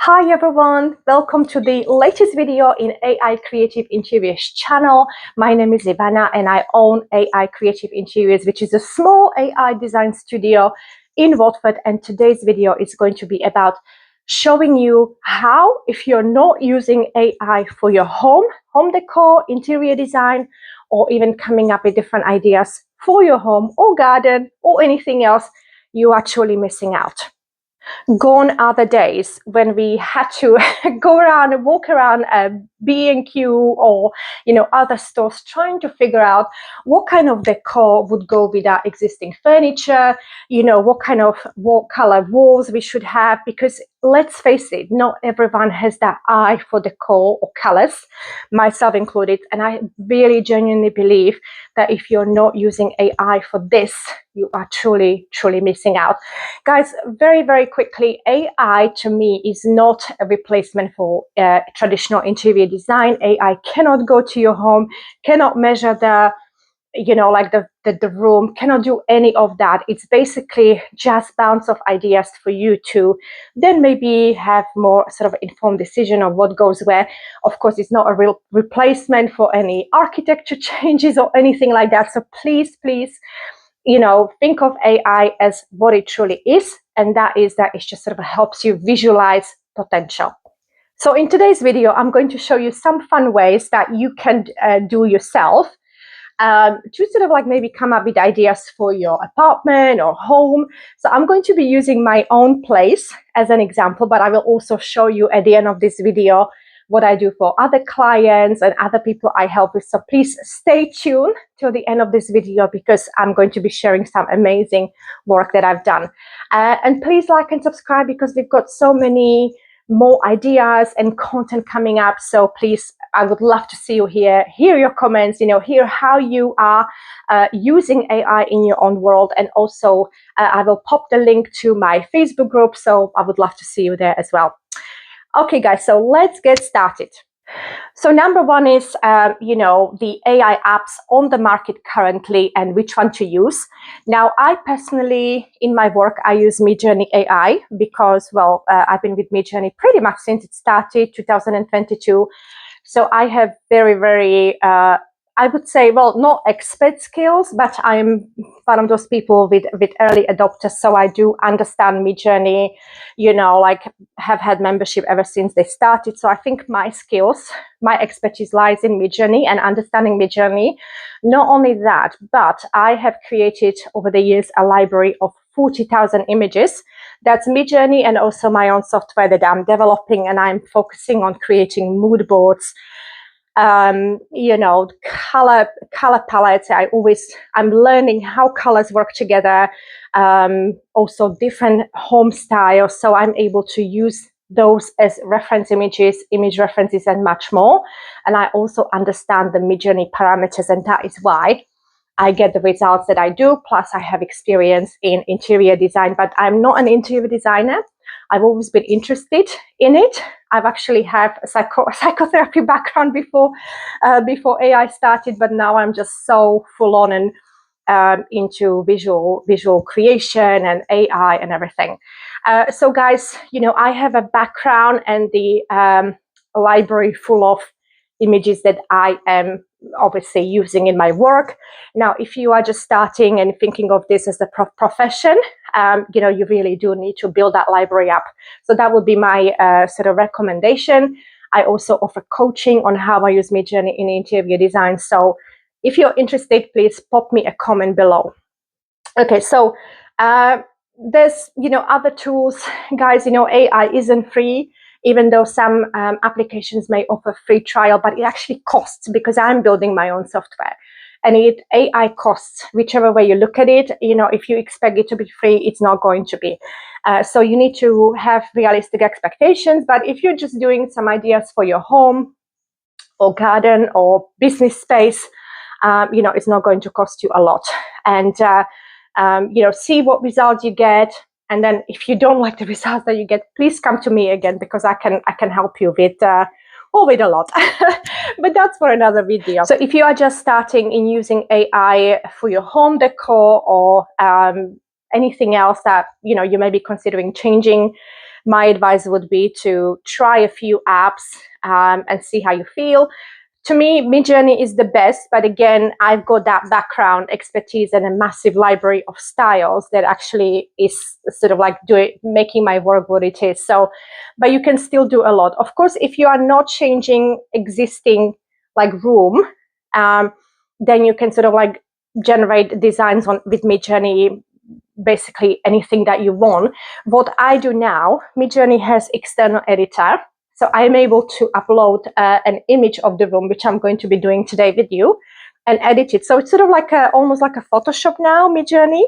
Hi everyone, welcome to the latest video in AI Creative Interiors channel. My name is Ivana and I own AI Creative Interiors, which is a small AI design studio in Watford. And today's video is going to be about showing you how, if you're not using AI for your home decor, interior design, or even coming up with different ideas for your home or garden or anything else, you're actually missing out. Gone are the days when we had to go around and walk around B&Q or other stores trying to figure out what kind of decor would go with our existing furniture, what kind of color walls we should have, because let's face it, not everyone has that eye for decor or colors, myself included. And I really genuinely believe that if you're not using AI for this, you are truly missing out. Guys, very quickly, AI to me is not a replacement for traditional interior design. AI cannot go to your home, cannot measure the room, cannot do any of that. It's basically just bounce of ideas for you to then maybe have more sort of informed decision of what goes where. Of course, it's not a real replacement for any architecture changes or anything like that. So please, think of AI as what it truly is, and that it just sort of helps you visualize potential. So in today's video, I'm going to show you some fun ways that you can do yourself to sort of like maybe come up with ideas for your apartment or home. So I'm going to be using my own place as an example, but I will also show you at the end of this video what I do for other clients and other people I help with. So please stay tuned till the end of this video because I'm going to be sharing some amazing work that I've done. And please like and subscribe because we've got so many more ideas and content coming up. So please, I would love to see you here, hear your comments, hear how you are using AI in your own world. And also I will pop the link to my Facebook group. So I would love to see you there as well. Okay, guys, so let's get started. So number one is, the AI apps on the market currently and which one to use. Now, I personally, in my work, I use Midjourney AI because, I've been with Midjourney pretty much since it started, 2022. So I have very, I would say, not expert skills, but I'm one of those people with early adopters. So I do understand Midjourney, have had membership ever since they started. So I think my skills, my expertise lies in Midjourney and understanding Midjourney. Not only that, but I have created over the years a library of 40,000 images. That's Midjourney and also my own software that I'm developing, and I'm focusing on creating mood boards, color palettes. I'm learning how colors work together, also different home styles. So I'm able to use those as reference images, image references, and much more. And I also understand the Midjourney parameters, and that is why I get the results that I do. Plus I have experience in interior design, but I'm not an interior designer. I've always been interested in it. I've actually have a psychotherapy background before AI started, but now I'm just so full on and into visual creation and AI and everything. So guys, I have a background and the library full of images that I am obviously using in my work. Now, if you are just starting and thinking of this as a profession, you really do need to build that library up. So that would be my sort of recommendation. I also offer coaching on how I use Midjourney in interior design. So if you're interested, please pop me a comment below. Okay, so there's other tools, guys. AI isn't free, even though some applications may offer free trial, but it actually costs because I'm building my own software. And AI costs, whichever way you look at it. If you expect it to be free, it's not going to be. So you need to have realistic expectations. But if you're just doing some ideas for your home or garden or business space, it's not going to cost you a lot. And see what results you get. And then if you don't like the results that you get, please come to me again because I can help you with a lot. But that's for another video. So if you are just starting in using AI for your home decor or anything else that you may be considering changing, my advice would be to try a few apps and see how you feel. To me, Midjourney is the best, but again, I've got that background expertise and a massive library of styles that actually is sort of like making my work what it is. So, but you can still do a lot. Of course, if you are not changing existing like room, then you can sort of like generate designs with Midjourney, basically anything that you want. What I do now, Midjourney has external editor. So I'm able to upload an image of the room, which I'm going to be doing today with you, and edit it. So it's sort of like almost like a Photoshop now, Midjourney,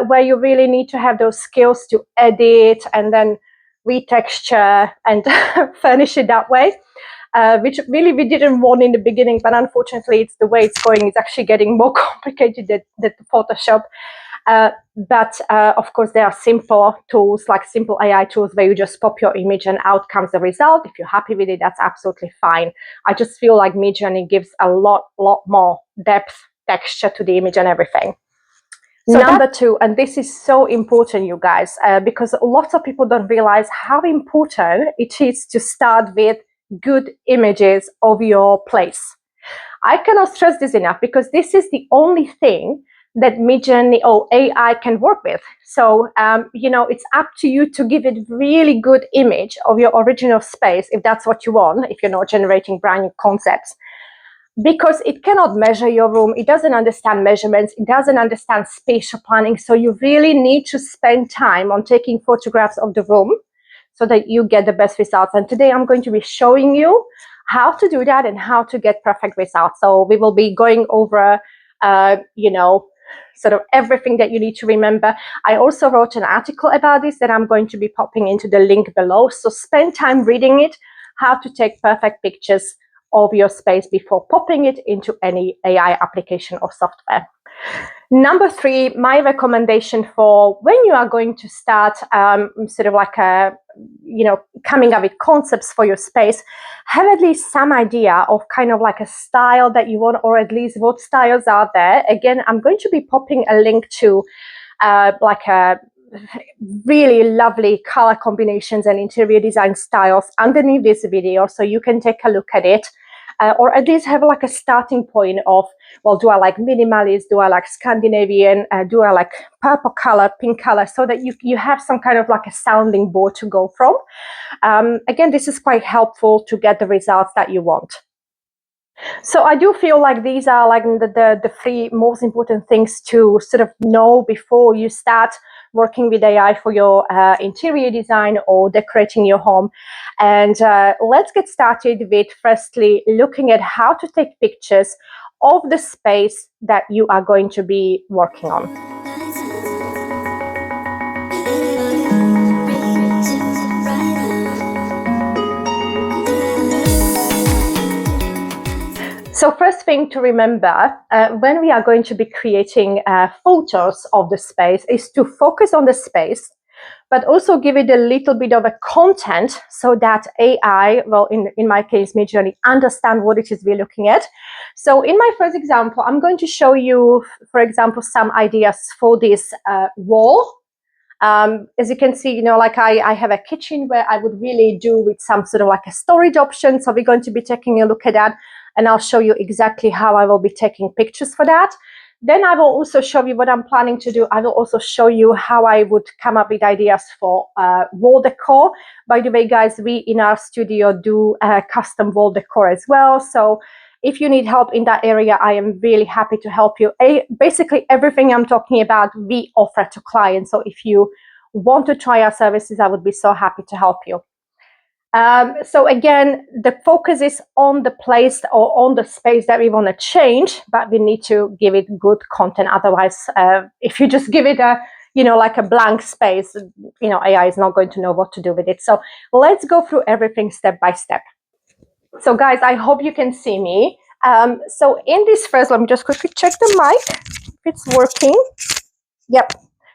where you really need to have those skills to edit and then retexture and furnish it that way, which really we didn't want in the beginning, but unfortunately it's the way it's going. It's actually getting more complicated than Photoshop. But of course, there are simple tools, like simple AI tools, where you just pop your image and out comes the result. If you're happy with it, that's absolutely fine. I just feel like Midjourney gives a lot more depth, texture to the image and everything. So number two, and this is so important, you guys, because lots of people don't realize how important it is to start with good images of your place. I cannot stress this enough, because this is the only thing that Midjourney or AI can work with. So, it's up to you to give it really good image of your original space, if that's what you want, if you're not generating brand new concepts. Because it cannot measure your room, it doesn't understand measurements, it doesn't understand spatial planning. So you really need to spend time on taking photographs of the room so that you get the best results. And today I'm going to be showing you how to do that and how to get perfect results. So we will be going over, sort of everything that you need to remember. I also wrote an article about this that I'm going to be popping into the link below. So spend time reading it, how to take perfect pictures of your space before popping it into any AI application or software. Number three, my recommendation for when you are going to start sort of like coming up with concepts for your space, have at least some idea of kind of like a style that you want, or at least what styles are there. Again, I'm going to be popping a link to like a really lovely color combinations and interior design styles underneath this video, so you can take a look at it. Or at least have like a starting point of, well, do I like minimalist? Do I like Scandinavian? Do I like purple color, pink color? So that you have some kind of like a sounding board to go from. Again, this is quite helpful to get the results that you want. So I do feel like these are like the three most important things to sort of know before you start working with AI for your interior design or decorating your home. And let's get started with firstly looking at how to take pictures of the space that you are going to be working on. So first thing to remember when we are going to be creating photos of the space is to focus on the space, but also give it a little bit of a content so that AI, well, in my case, Midjourney, understand what it is we're looking at. So in my first example, I'm going to show you, for example, some ideas for this wall. As you can see, like I have a kitchen where I would really do with some sort of like a storage option. So we're going to be taking a look at that, and I'll show you exactly how I will be taking pictures for that. Then I will also show you what I'm planning to do. I will also show you how I would come up with ideas for wall decor. By the way, guys, we in our studio do custom wall decor as well. So if you need help in that area, I am really happy to help you. Basically, everything I'm talking about, we offer to clients. So if you want to try our services, I would be so happy to help you. So again, the focus is on the place or on the space that we want to change, but we need to give it good content. Otherwise, if you just give it like a blank space, AI is not going to know what to do with it. So let's go through everything step by step. So guys, I hope you can see me. So in this first, let me just quickly check the mic if it's working. Yep.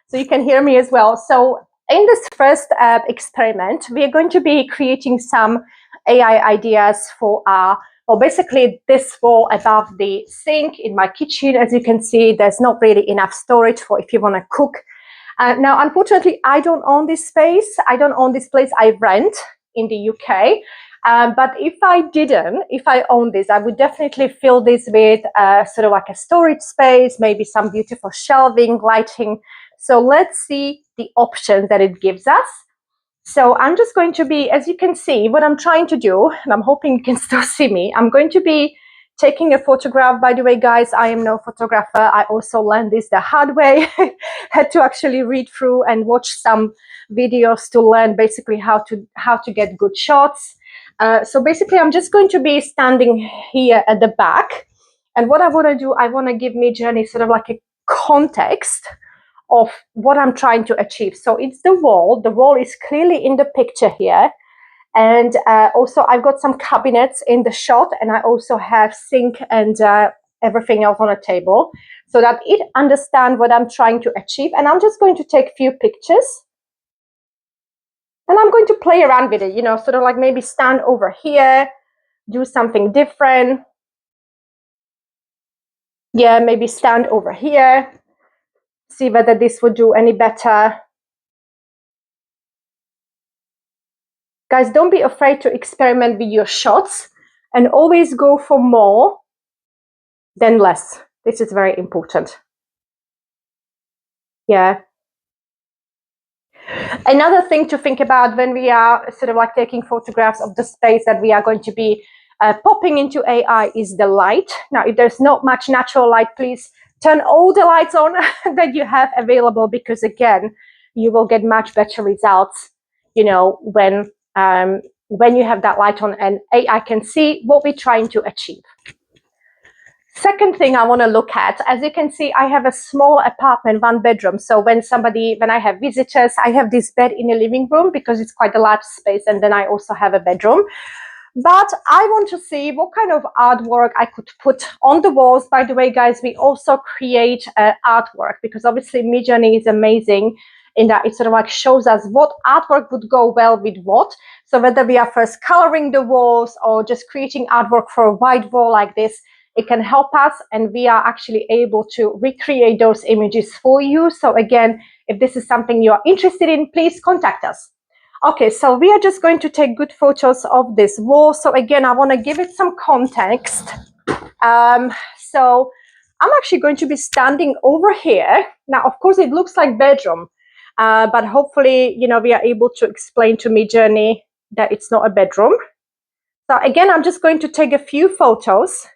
So you can hear me as well. So in this first experiment, we are going to be creating some AI ideas for basically this wall above the sink in my kitchen. As you can see, there's not really enough storage for if you want to cook Now, unfortunately, I don't own this space. I don't own this place. I rent in the UK. But if I own this, I would definitely fill this with sort of like a storage space, maybe some beautiful shelving, lighting. So let's see the options that it gives us. So I'm just going to be, as you can see, what I'm trying to do, and I'm hoping you can still see me, I'm going to be taking a photograph. By the way, guys, I am no photographer. I also learned this the hard way. Had to actually read through and watch some videos to learn basically how to get good shots. So basically, I'm just going to be standing here at the back. And what I want to do, I want to give Midjourney sort of like a context of what I'm trying to achieve. So it's the wall. The wall is clearly in the picture here. And also I've got some cabinets in the shot, and I also have sink and everything else on a table so that it understands what I'm trying to achieve. And I'm just going to take a few pictures. And I'm going to play around with it, you know, sort of like maybe stand over here, do something different. Yeah, maybe stand over here. See whether this would do any better. Guys, don't be afraid to experiment with your shots and always go for more than less. This is very important. Yeah. Another thing to think about when we are sort of like taking photographs of the space that we are going to be popping into AI is the light. Now, if there's not much natural light, please turn all the lights on that you have available, because again, you will get much better results, you know, when you have that light on and AI can see what we're trying to achieve. Second thing I want to look at, as you can see, I have a small apartment, 1 bedroom. So when I have visitors, I have this bed in the living room because it's quite a large space. And then I also have a bedroom. But I want to see what kind of artwork I could put on the walls. By the way, guys, we also create artwork because obviously Midjourney is amazing in that it sort of like shows us what artwork would go well with what. So whether we are first coloring the walls or just creating artwork for a white wall like this, it can help us, and we are actually able to recreate those images for you. So again, if this is something you're interested in, please contact us. Okay, so we are just going to take good photos of this wall. So again, I want to give it some context. So I'm actually going to be standing over here. Now, of course, it looks like bedroom, but hopefully, you know, we are able to explain to Midjourney that it's not a bedroom. So again, I'm just going to take a few photos.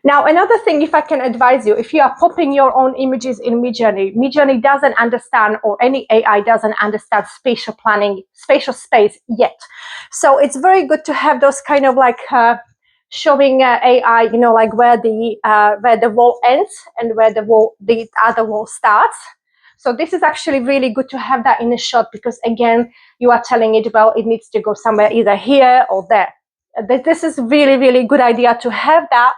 Now, another thing, if I can advise you, if you are popping your own images in Midjourney, Midjourney doesn't understand, or any AI doesn't understand spatial planning, spatial space yet. So it's very good to have those kind of like showing AI, you know, like where the wall ends and where the other wall starts. So this is actually really good to have that in a shot, because again, you are telling it, well, it needs to go somewhere either here or there. This is really, really good idea to have that.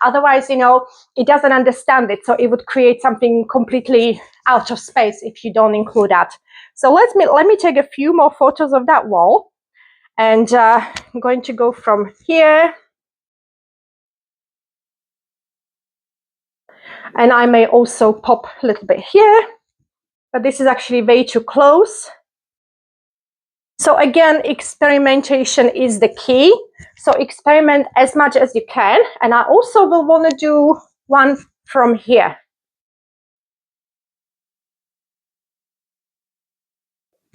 Otherwise, you know, it doesn't understand it. So it would create something completely out of space if you don't include that. So let me take a few more photos of that wall. And I'm going to go from here. And I may also pop a little bit here, but this is actually way too close. So again, experimentation is the key. So experiment as much as you can. And I also will want to do one from here.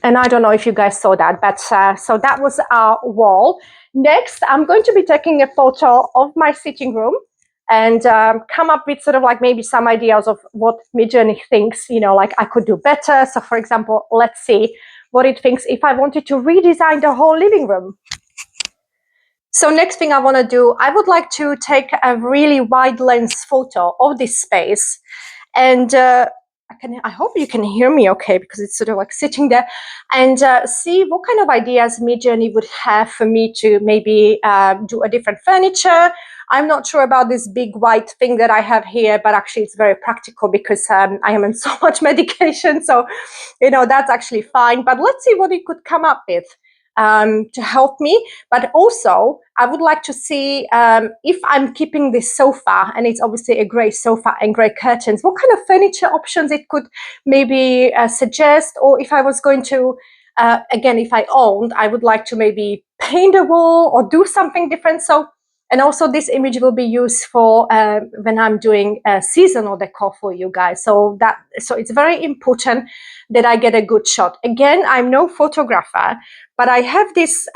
And I don't know if you guys saw that, but so that was our wall. Next, I'm going to be taking a photo of my sitting room and come up with sort of like maybe some ideas of what Midjourney thinks, you know, like I could do better. So for example, let's see what it thinks if I wanted to redesign the whole living room. So next thing I want to do, I would like to take a really wide lens photo of this space. And I hope you can hear me okay, because it's sort of like sitting there, and see what kind of ideas Midjourney would have for me to maybe do a different furniture. I'm not sure about this big white thing that I have here, but actually it's very practical because I am on so much medication. So, you know, that's actually fine. But let's see what it could come up with. to help me. But also I would like to see if I'm keeping this sofa, and it's obviously a grey sofa and grey curtains, what kind of furniture options it could maybe suggest. Or if I was going to, again, if I owned, I would like to maybe paint a wall or do something different. So, and also this image will be used for when I'm doing a seasonal decor for you guys. So it's very important that I get a good shot. Again, I'm no photographer, but I have this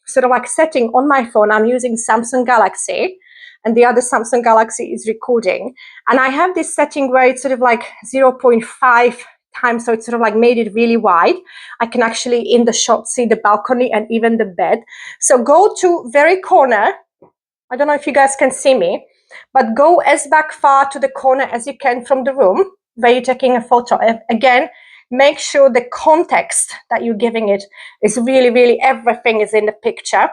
sort of like setting on my phone. I'm using Samsung Galaxy, and the other Samsung Galaxy is recording. And I have this setting where it's sort of like 0.5 times, so it's sort of like made it really wide. I can actually in the shot see the balcony and even the bed. So go to very corner. I don't know if you guys can see me, but go as back far to the corner as you can from the room where you're taking a photo. Again, make sure the context that you're giving it is really, really everything is in the picture.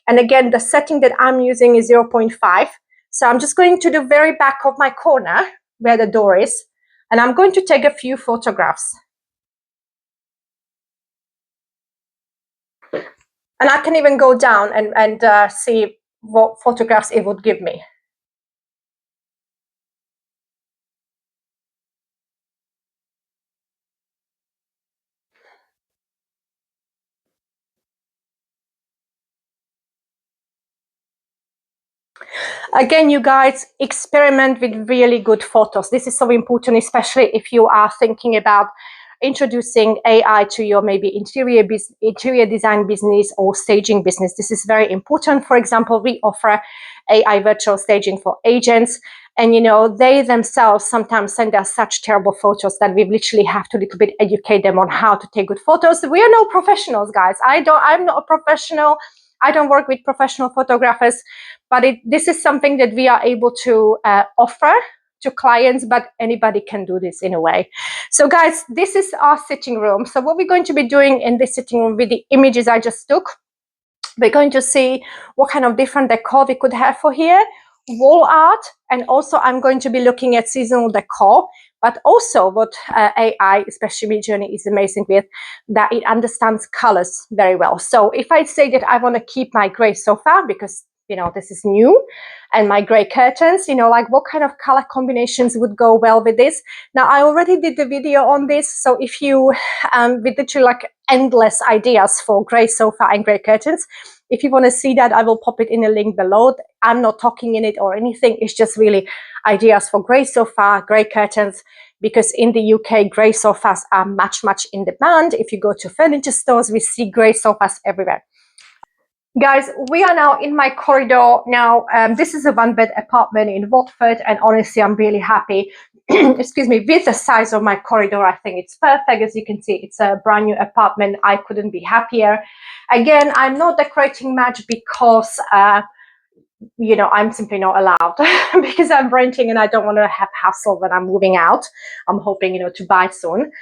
And again, the setting that I'm using is 0.5. So I'm just going to the very back of my corner where the door is, and I'm going to take a few photographs. And I can even go down and see what photographs it would give me. Again, you guys, experiment with really good photos. This is so important, especially if you are thinking about introducing AI to your maybe interior design business or staging business. This is very important. For example, we offer AI virtual staging for agents, and they themselves sometimes send us such terrible photos that we literally have to little bit educate them on how to take good photos. We are no professionals, guys. I'm not a professional. I don't work with professional photographers, but this is something that we are able to offer to clients, but anybody can do this in a way. So guys, this is our sitting room. So what we're going to be doing in this sitting room with the images I just took, we're going to see what kind of different decor we could have for here, wall art, and also I'm going to be looking at seasonal decor, but also what AI, especially Midjourney, is amazing with, that it understands colors very well. So if I say that I want to keep my gray sofa because this is new, and my gray curtains, like what kind of color combinations would go well with this. Now, I already did the video on this, so if you with literally like endless ideas for gray sofa and gray curtains, if you want to see that, I will pop it in a link below. I'm not talking in it or anything. It's just really ideas for gray sofa, gray curtains, because in the UK, gray sofas are much, much in demand. If you go to furniture stores, we see gray sofas everywhere. Guys, we are now in my corridor. Now, this is a one-bed apartment in Watford, and honestly, I'm really happy, excuse me, with the size of my corridor. I think it's perfect. As you can see, it's a brand new apartment. I couldn't be happier. Again, I'm not decorating much because, I'm simply not allowed because I'm renting and I don't want to have hassle when I'm moving out. I'm hoping, to buy soon.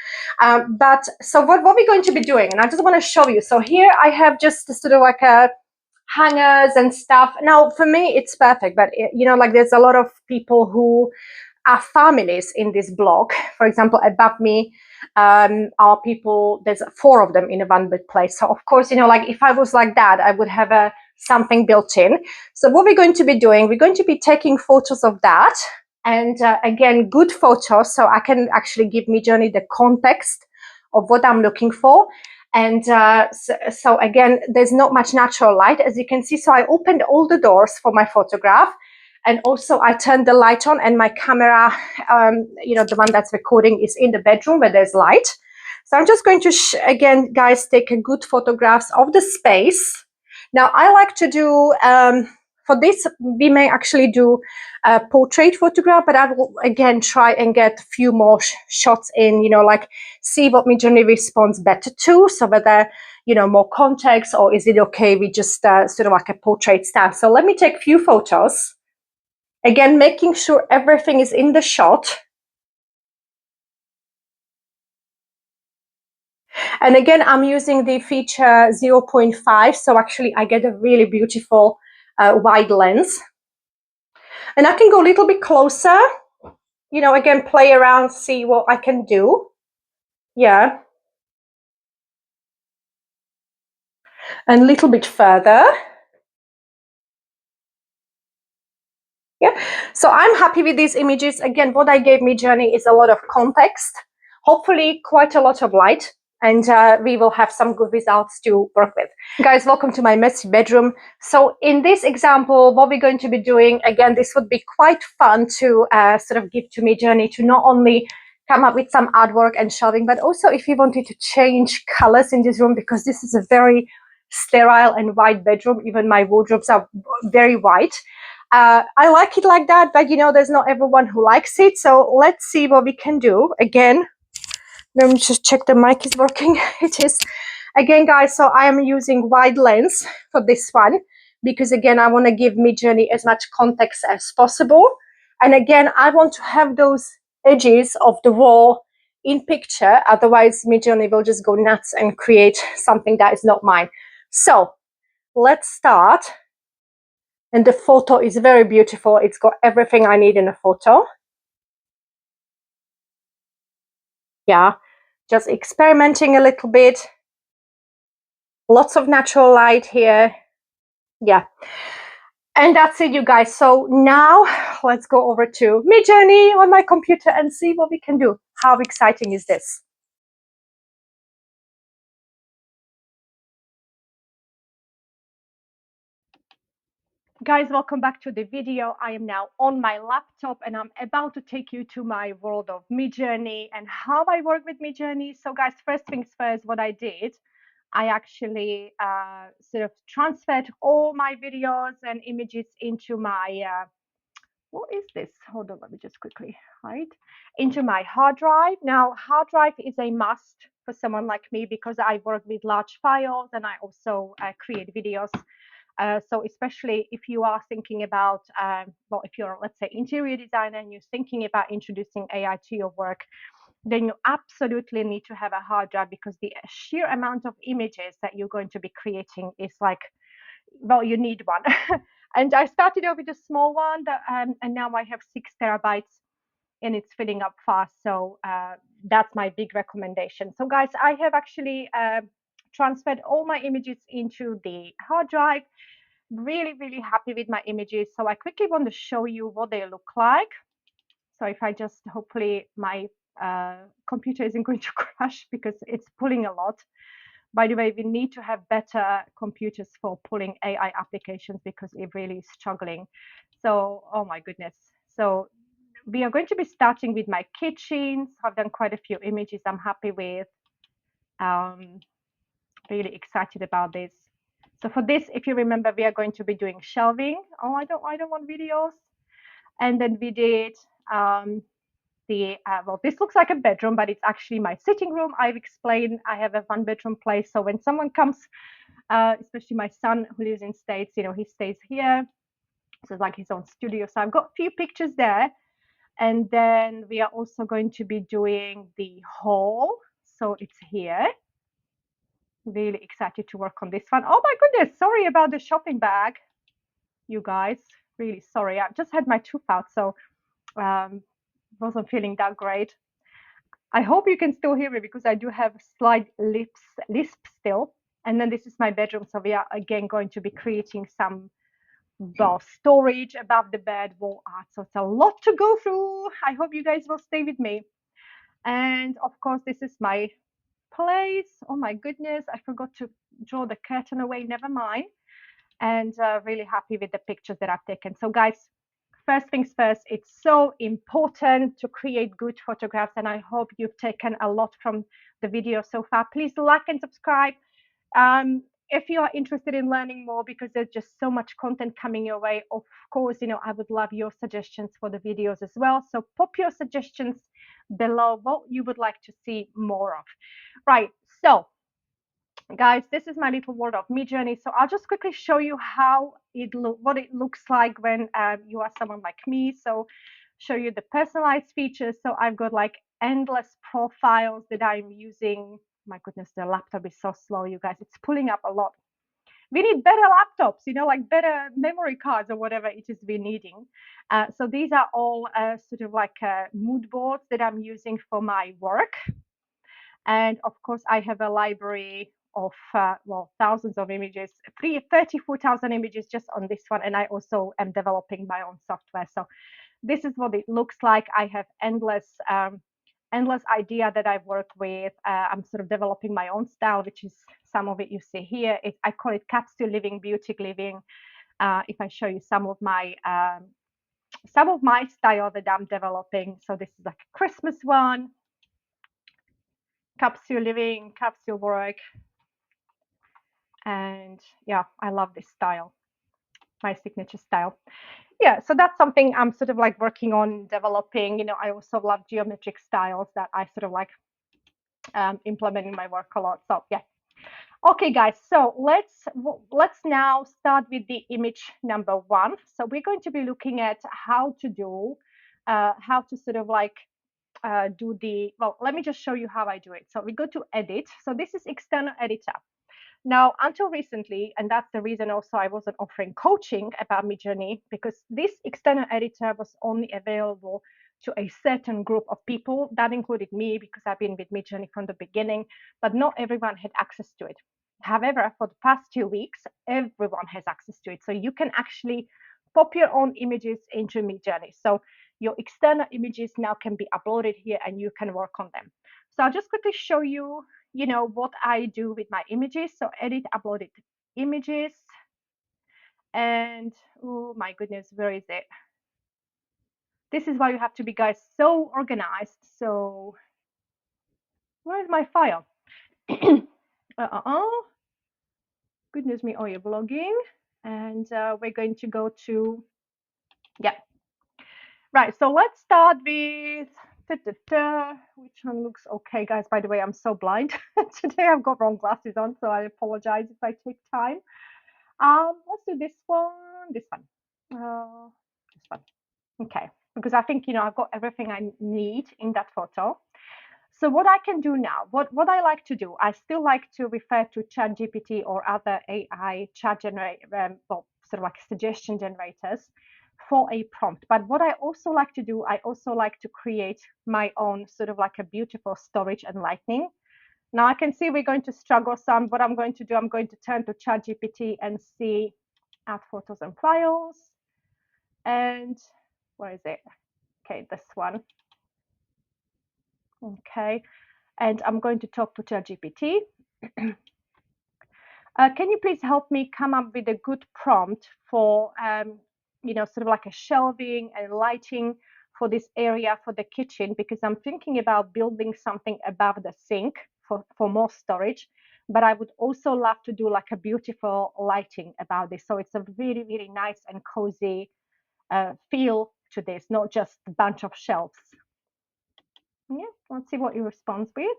But so what we're going to be doing, and I just want to show you. So here I have just sort of like a hangers and stuff. Now, for me, it's perfect, but like there's a lot of people who are families in this block. For example, above me are people, there's 4 of them in a one-bed place. So of course, like if I was like that, I would have something built in. So what we're going to be doing, we're going to be taking photos of that. And again, good photos, so I can actually give Midjourney the context of what I'm looking for. And so again, there's not much natural light, as you can see. So I opened all the doors for my photograph. And also I turned the light on, and my camera, the one that's recording, is in the bedroom where there's light. So I'm just going to, again, guys, take a good photographs of the space. Now, I like to do, for this, we may actually do a portrait photograph, but I will, again, try and get a few more shots in, like see what Midjourney responds better to. So whether, more context, or is it okay with just sort of like a portrait style. So let me take a few photos. Again, making sure everything is in the shot. And again, I'm using the feature 0.5. So actually I get a really beautiful wide lens. And I can go a little bit closer, again, play around, see what I can do. Yeah. and a little bit further. Yeah, so I'm happy with these images. Again, what I gave Midjourney is a lot of context, hopefully quite a lot of light, and we will have some good results to work with. Guys, welcome to my messy bedroom. So in this example, what we're going to be doing, again, this would be quite fun to sort of give to Midjourney to not only come up with some artwork and shelving, but also if you wanted to change colors in this room, because this is a very sterile and white bedroom. Even my wardrobes are very white. I like it like that, but you know, there's not everyone who likes it. So let's see what we can do. Again, let me just check the mic is working. It is. Again, guys, so I am using wide lens for this one because, again, I want to give Midjourney as much context as possible. And again, I want to have those edges of the wall in picture. Otherwise, Midjourney will just go nuts and create something that is not mine. So let's start. And the photo is very beautiful. It's got everything I need in a photo. Yeah, just experimenting a little bit. Lots of natural light here. Yeah. And that's it, you guys. So now let's go over to Midjourney on my computer and see what we can do. How exciting is this? Guys, welcome back to the video. I am now on my laptop and I'm about to take you to my world of Midjourney and how I work with Midjourney. So guys, first things first, what I did, I actually sort of transferred all my videos and images into my, what is this? Hold on, let me just quickly hide. Into my hard drive. Now, hard drive is a must for someone like me because I work with large files and I also create videos. So especially if you are thinking about, well, if you're, let's say, interior designer and you're thinking about introducing AI to your work, then you absolutely need to have a hard drive because the sheer amount of images that you're going to be creating is like, well, you need one. And I started off with a small one, and now I have 6 terabytes and it's filling up fast. So that's my big recommendation. So guys, I have actually transferred all my images into the hard drive. Really, really happy with my images. So I quickly want to show you what they look like. So if I just, hopefully my computer isn't going to crash because it's pulling a lot. By the way, we need to have better computers for pulling AI applications because it really is struggling. So, oh my goodness. So we are going to be starting with my kitchens. I've done quite a few images I'm happy with. Really excited about this. So for this, if you remember, we are going to be doing shelving. Oh, I don't want videos. And then we did well, this looks like a bedroom, but it's actually my sitting room. I've explained I have a 1 bedroom place. So when someone comes, especially my son who lives in States, you know, he stays here. So it's like his own studio. So I've got a few pictures there. And then we are also going to be doing the hall. So it's here. Really excited to work on this one. Oh my goodness, sorry about the shopping bag, you guys. Really sorry. I've just had my tooth out, so wasn't feeling that great. I hope you can still hear me because I do have slight lisp still. And then this is my bedroom, so we are again going to be creating some, well, storage above the bed, wall art. So it's a lot to go through. I hope you guys will stay with me. And of course, this is my place. Oh my goodness, I forgot to draw the curtain away. Never mind. And really happy with the pictures that I've taken. So guys, first things first, it's so important to create good photographs, and I hope you've taken a lot from the video so far. Please like and subscribe if you are interested in learning more, because there's just so much content coming your way. Of course, you know, I would love your suggestions for the videos as well. So pop your suggestions below what you would like to see more of. Right, so guys, this is my little world of Midjourney. So I'll just quickly show you how what it looks like when you are someone like me. So show you the personalized features. So I've got like endless profiles that I'm using. My goodness, the laptop is so slow, you guys. It's pulling up a lot. We need better laptops, you know, like better memory cards or whatever it is we're needing. So these are all sort of like mood boards that I'm using for my work. And of course, I have a library of, well, thousands of images, 34,000 images just on this one. And I also am developing my own software. So this is what it looks like. I have endless idea that I work with. I'm sort of developing my own style, which is some of it you see here. I call it capsule living, boutique living. If I show you some of my style that I'm developing. So this is like a Christmas one, capsule living, capsule work. And yeah, I love this style, my signature style. Yeah, so that's something I'm sort of like working on developing. I also love geometric styles that I sort of like implement in my work a lot. So yeah. Okay, guys, so let's now start with the image number one. So we're going to be looking at how to sort of like do well, let me just show you how I do it. So we go to edit. So this is external editor. Now, until recently, and that's the reason also I wasn't offering coaching about Midjourney, because this external editor was only available to a certain group of people. That included me, because I've been with Midjourney from the beginning, but not everyone had access to it. However, for the past 2 weeks, everyone has access to it. So you can actually pop your own images into Midjourney. So your external images now can be uploaded here and you can work on them. So I'll just quickly show you what I do with my images. So edit uploaded images. And oh my goodness, where is it? This is why you have to be, guys, so organized. So where is my file? Goodness me, oh, you're blogging. And we're going to go to, yeah. Right, so let's start with, which one looks okay, guys. By the way, I'm so blind. Today I've got wrong glasses on, so I apologize if I take time. Let's do this one, this one. Okay, because I think, I've got everything I need in that photo. So what I can do now, what I like to do, I still like to refer to ChatGPT or other AI chat well, sort of like suggestion generators for a prompt. But what I also like to do, I also like to create my own sort of like a beautiful storage and lighting. Now I can see we're going to struggle some. What I'm going to do, I'm going to turn to ChatGPT and see add photos and files. And where is it? Okay, this one. Okay, and I'm going to talk to ChatGPT. Can you please help me come up with a good prompt for, sort of like a shelving and lighting for this area for the kitchen, because I'm thinking about building something above the sink for more storage, but I would also love to do like a beautiful lighting about this. So it's a really, really nice and cozy feel to this, not just a bunch of shelves. Yeah, let's see what you respond with.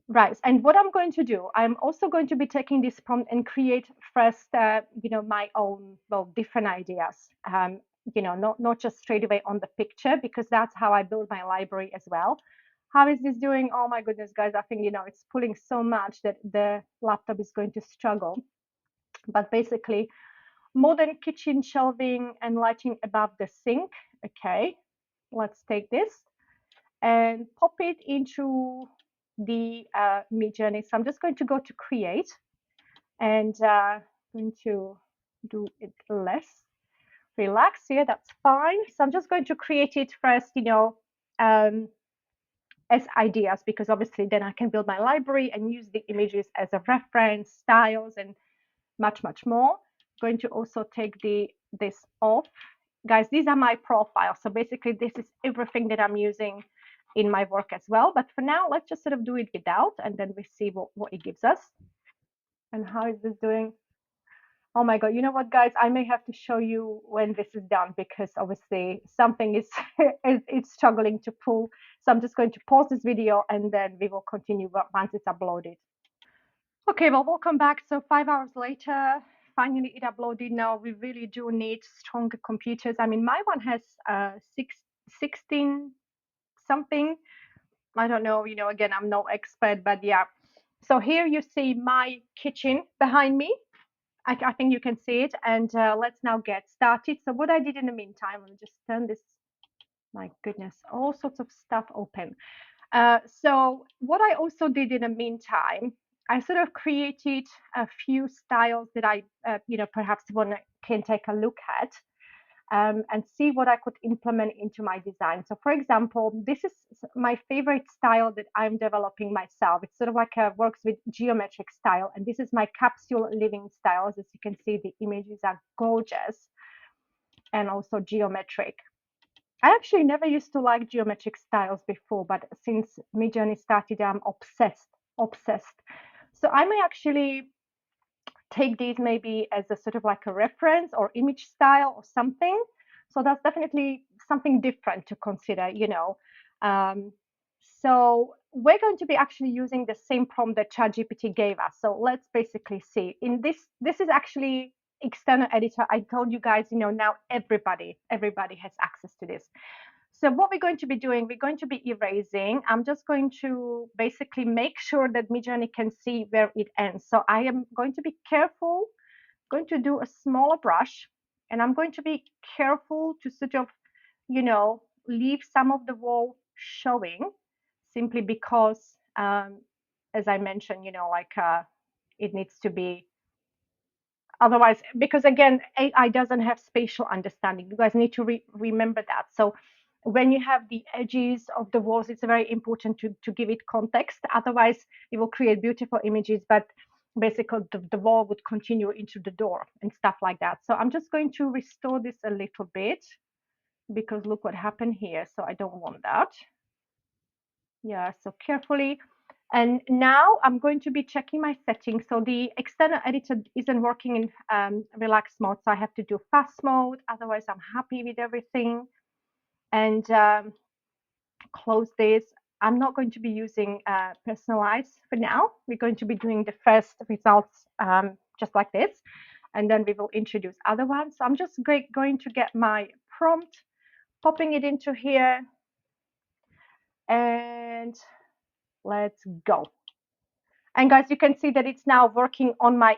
Right, and what I'm going to do, I'm also going to be taking this prompt and create first, my own, well, different ideas. Not just straight away on the picture, because that's how I build my library as well. How is this doing? Oh my goodness, guys, I think, it's pulling so much that the laptop is going to struggle. But basically, modern kitchen shelving and lighting above the sink. Okay, let's take this and pop it into the Midjourney. So I'm just going to go to create and going to do it less. Relax here, that's fine. So I'm just going to create it first, as ideas, because obviously then I can build my library and use the images as a reference, styles, and much, much more. Going to also take this off. Guys, these are my profiles. So basically this is everything that I'm using in my work as well. But for now, let's just sort of do it without, and then we see what it gives us. And how is this doing? Oh my God, you know what, guys? I may have to show you when this is done, because obviously something is it's struggling to pull. So I'm just going to pause this video and then we will continue once it's uploaded. Okay, well, welcome back. So 5 hours later, finally it uploaded. Now we really do need stronger computers. I mean, my one has 16 something. I don't know, again, I'm no expert, but yeah. So here you see my kitchen behind me. I think you can see it. And let's now get started. So what I did in the meantime, let me just turn this My goodness, all sorts of stuff open. So what I also did in the meantime, I sort of created a few styles that I, perhaps one can take a look at, and see what I could implement into my design. So, for example, this is my favorite style that I'm developing myself. It's sort of like a works with geometric style, and this is my capsule living styles. As you can see, the images are gorgeous and also geometric. I actually never used to like geometric styles before, but since Midjourney started, I'm obsessed, obsessed. So I may actually take these maybe as a sort of like a reference or image style or something. So that's definitely something different to consider. Um, so we're going to be actually using the same prompt that ChatGPT gave us. So let's basically see. In this is actually external editor. I told you guys, now everybody has access to this. So what we're going to be doing, we're going to be erasing. I'm just going to basically make sure that Midjourney can see where it ends. So I am going to be careful, going to do a smaller brush, and I'm going to be careful to sort of, leave some of the wall showing, simply because, as I mentioned, it needs to be. Otherwise, because again, AI doesn't have spatial understanding. You guys need to remember that. So when you have the edges of the walls, it's very important to give it context. Otherwise, it will create beautiful images, but basically the wall would continue into the door and stuff like that. So I'm just going to restore this a little bit, because look what happened here. So I don't want that. Yeah, so carefully. And now I'm going to be checking my settings. So the external editor isn't working in relaxed mode, so I have to do fast mode. Otherwise, I'm happy with everything. And close this. I'm not going to be using personalize for now. We're going to be doing the first results just like this, and then we will introduce other ones. So I'm just going to get my prompt, popping it into here, and let's go. And guys, you can see that it's now working on my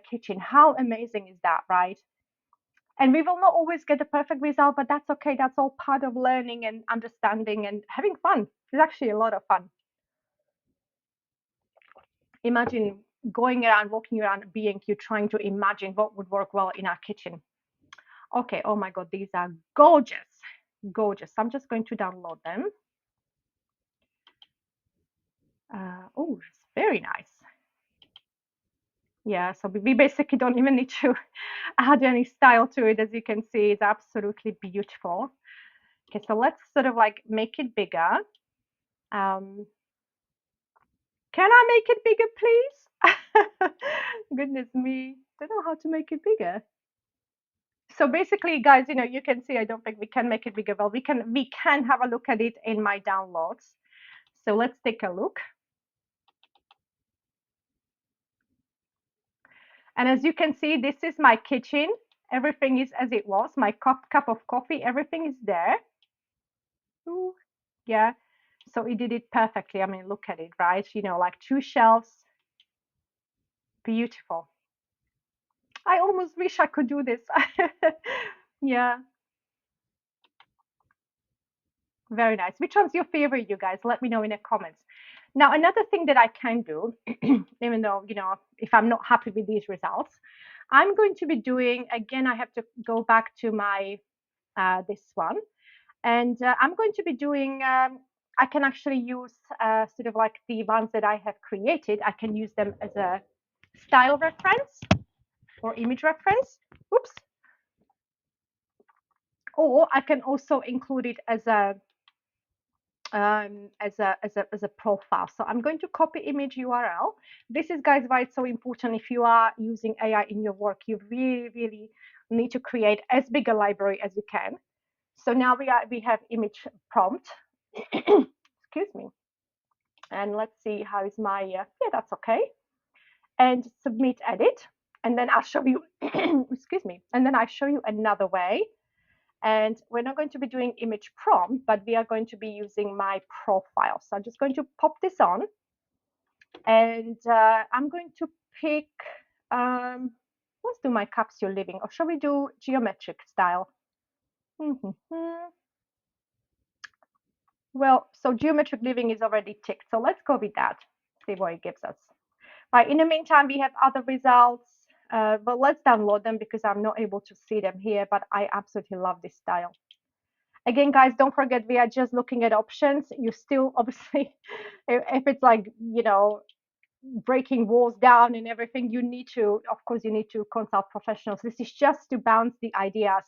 kitchen. How amazing is that, right? And we will not always get the perfect result, but that's okay. That's all part of learning and understanding and having fun. It's actually a lot of fun. Imagine going around, walking around B&Q, trying to imagine what would work well in our kitchen. Okay, oh my God, these are gorgeous, gorgeous. I'm just going to download them. Oh, it's very nice. Yeah, so we basically don't even need to add any style to it. As you can see, it's absolutely beautiful. Okay, so let's sort of like make it bigger. Can I make it bigger, please? Goodness me, I don't know how to make it bigger. So basically, guys, you can see I don't think we can make it bigger. Well, we can have a look at it in my downloads. So let's take a look. And as you can see, this is my kitchen. Everything is as it was. My cup of coffee, everything is there. Ooh, yeah. So it did it perfectly. I mean, look at it, right? Like two shelves. Beautiful. I almost wish I could do this. Yeah, very nice. Which one's your favorite, you guys? Let me know in the comments. Now, another thing that I can do, even though, if I'm not happy with these results, I'm going to be doing, again, I have to go back to my, this one. And I'm going to be doing, I can actually use sort of like the ones that I have created. I can use them as a style reference or image reference. Oops. Or I can also include it as a profile. So I'm going to copy image URL. This is, guys, why it's so important. If you are using AI in your work, you really, really need to create as big a library as you can. So now we have image prompt. Excuse me. And let's see how is my, yeah, that's okay. And submit edit. And then I'll show you, excuse me. And then I show you another way. And we're not going to be doing image prompt, but we are going to be using my profile. So I'm just going to pop this on. And I'm going to pick, let's do my capsule living. Or shall we do geometric style? Well, so geometric living is already ticked. So let's go with that. See what it gives us. Right. In the meantime, we have other results. But let's download them because I'm not able to see them here. But I absolutely love this style. Again, guys, don't forget we are just looking at options. You still obviously, if it's like, breaking walls down and everything, you need to, of course, you need to consult professionals. This is just to bounce the ideas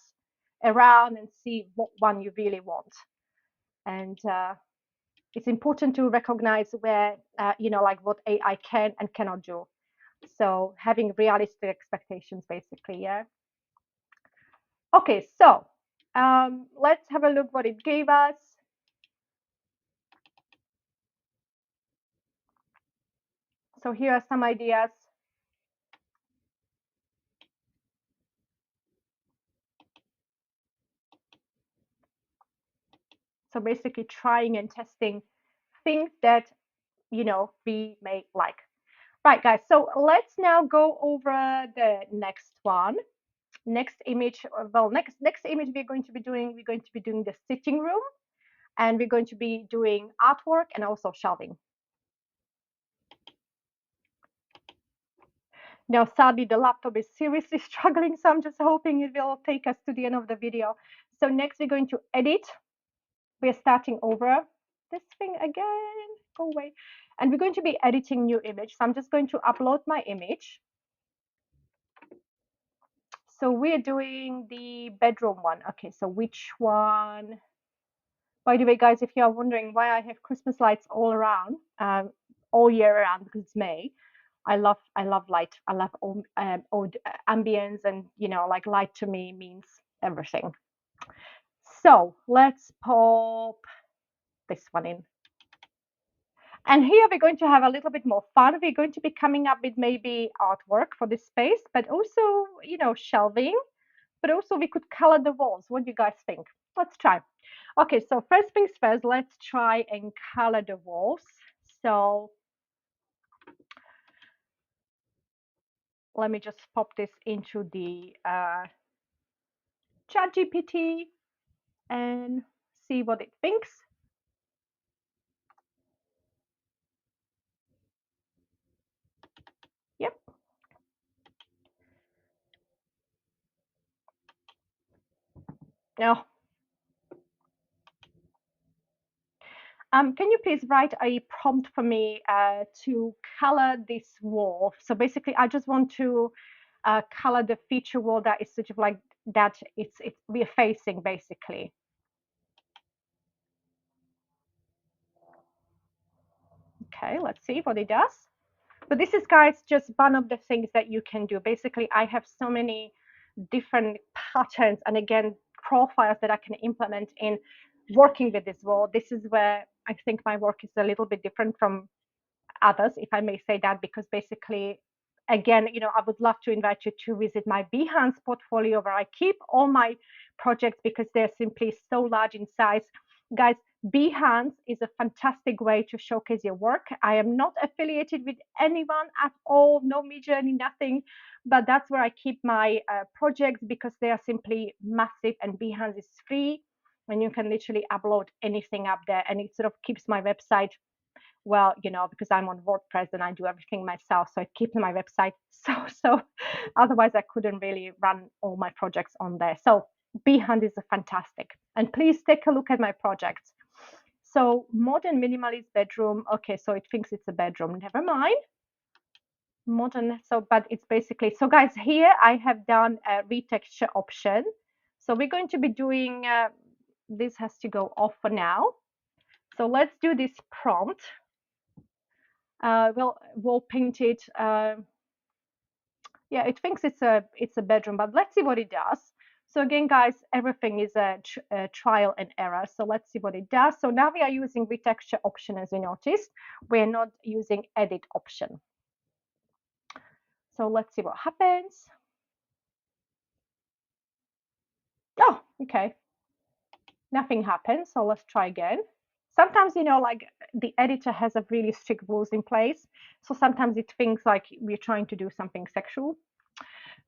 around and see what one you really want. And it's important to recognize where, like what AI can and cannot do. So having realistic expectations, basically, yeah. Okay, so let's have a look what it gave us. So here are some ideas. So basically trying and testing things that, we may like. Right, guys, so let's now go over the next one. Next image, well, next image we're going to be doing the sitting room, and we're going to be doing artwork and also shelving. Now, sadly, the laptop is seriously struggling, so I'm just hoping it will take us to the end of the video. So next we're going to edit. We're starting over this thing again. Go away. And we're going to be editing new image. So I'm just going to upload my image. So we're doing the bedroom one. Okay, so which one? By the way, guys, if you are wondering why I have Christmas lights all around, all year around, because it's May. I love light. I love all ambience, and like light to me means everything. So let's pop this one in. And here we're going to have a little bit more fun. We're going to be coming up with maybe artwork for this space, but also, shelving, but also we could color the walls. What do you guys think? Let's try. Okay, so first things first, let's try and color the walls. So let me just pop this into the chat GPT and see what it thinks. Yep. Now, can you please write a prompt for me to color this wall? So basically, I just want to color the feature wall that is sort of like that. It's we're facing basically. Okay, let's see what it does. So this is, guys, just one of the things that you can do. Basically, I have so many different patterns and again profiles that I can implement in working with this wall. This is where I think my work is a little bit different from others, if I may say that, because basically, again, I would love to invite you to visit my Behance portfolio where I keep all my projects because they're simply so large in size. Guys, Behance is a fantastic way to showcase your work. I am not affiliated with anyone at all, no Midjourney, nothing, but that's where I keep my projects because they are simply massive, and Behance is free and you can literally upload anything up there, and it sort of keeps my website, well, because I'm on WordPress and I do everything myself, so it keeps my website so otherwise I couldn't really run all my projects on there. So Behance is a fantastic, and please take a look at my projects. So modern minimalist bedroom. Okay, so it thinks it's a bedroom, never mind. Modern, so but it's basically, so guys, here I have done a retexture option. So we're going to be doing this has to go off for now. So let's do this prompt. We'll paint it. Yeah, it thinks it's a bedroom, but let's see what it does. So again, guys, everything is a trial and error. So let's see what it does. So now we are using retexture option, as you noticed. We're not using edit option. So let's see what happens. Oh, okay. Nothing happens. So let's try again. Sometimes, like the editor has a really strict rules in place. So sometimes it thinks like we're trying to do something sexual.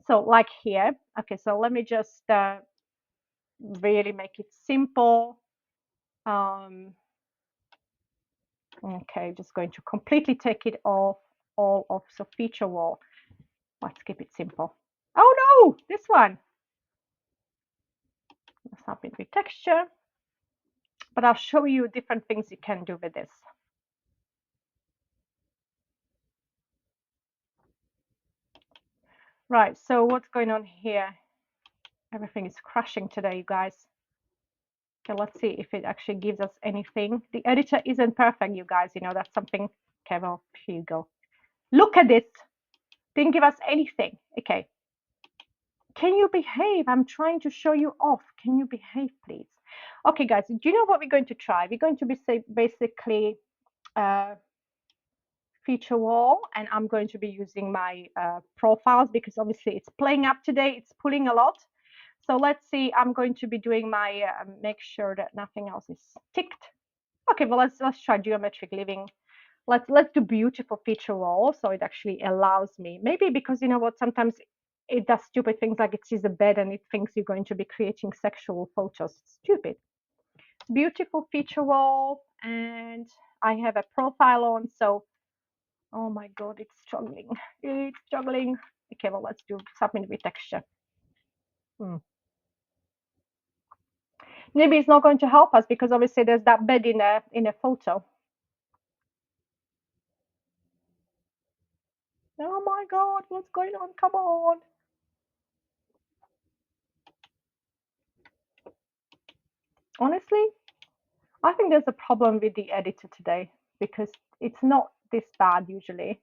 So like here, okay, so let me just really make it simple. Um, Okay, just going to completely take it off, all of the feature wall. Let's keep it simple. Oh no, this one. Something with texture, but I'll show you different things you can do with this. Right, so what's going on here? Everything is crashing today, you guys. Okay, let's see if it actually gives us anything. The editor isn't perfect, you guys. You know, that's something. Okay, well, here you go. Look at this. Didn't give us anything. Okay. Can you behave? I'm trying to show you off. Can you behave, please? Okay, guys, do you know what we're going to try? We're going to be basically feature wall, and I'm going to be using my profiles because obviously it's playing up today. It's pulling a lot. So let's see. I'm going to be doing my make sure that nothing else is ticked. Okay, well let's try geometric living. Let's do beautiful feature wall so it actually allows me. Maybe because you know what, sometimes it does stupid things like it sees a bed and it thinks you're going to be creating sexual photos. Stupid. Beautiful feature wall, and I have a profile on, so oh my god, it's struggling. It's struggling. Okay, well let's do something with texture. Maybe it's not going to help us because obviously there's that bed in a photo. Oh my god, what's going on? Come on. Honestly, I think there's a problem with the editor today because it's not this bad usually.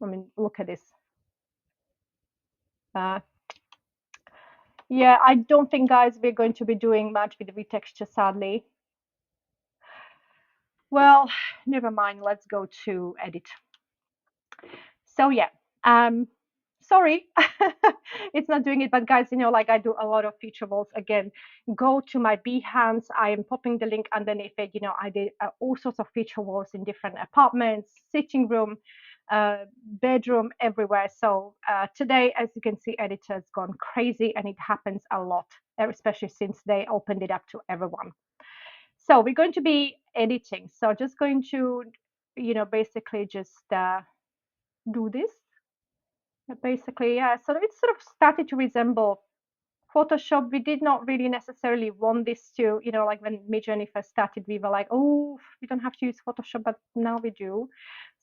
I mean, look at this. Uh, yeah, I don't think, guys, we're going to be doing much with the retexture, sadly. Well, never mind. Let's go to edit. So yeah, um, sorry, it's not doing it. But guys, you know, like I do a lot of feature walls. Again, go to my Behance. I am popping the link underneath it. You know, I did all sorts of feature walls in different apartments, sitting room, bedroom, everywhere. So today, as you can see, editor's gone crazy, and it happens a lot, especially since they opened it up to everyone. So we're going to be editing. So just going to, you know, basically just do this. Basically, yeah. So it sort of started to resemble Photoshop. We did not really necessarily want this to, you know, like when Midjourney first started, we were like, oh, we don't have to use Photoshop, but now we do.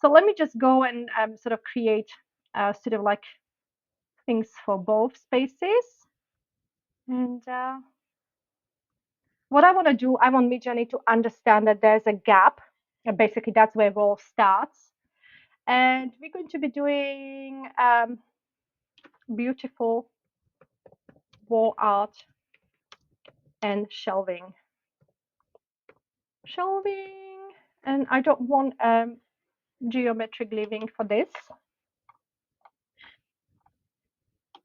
So let me just go and sort of create sort of like things for both spaces. And what I want to do, I want Midjourney to understand that there's a gap. And basically, that's where it all starts. And we're going to be doing beautiful wall art and shelving, and I don't want geometric living for this.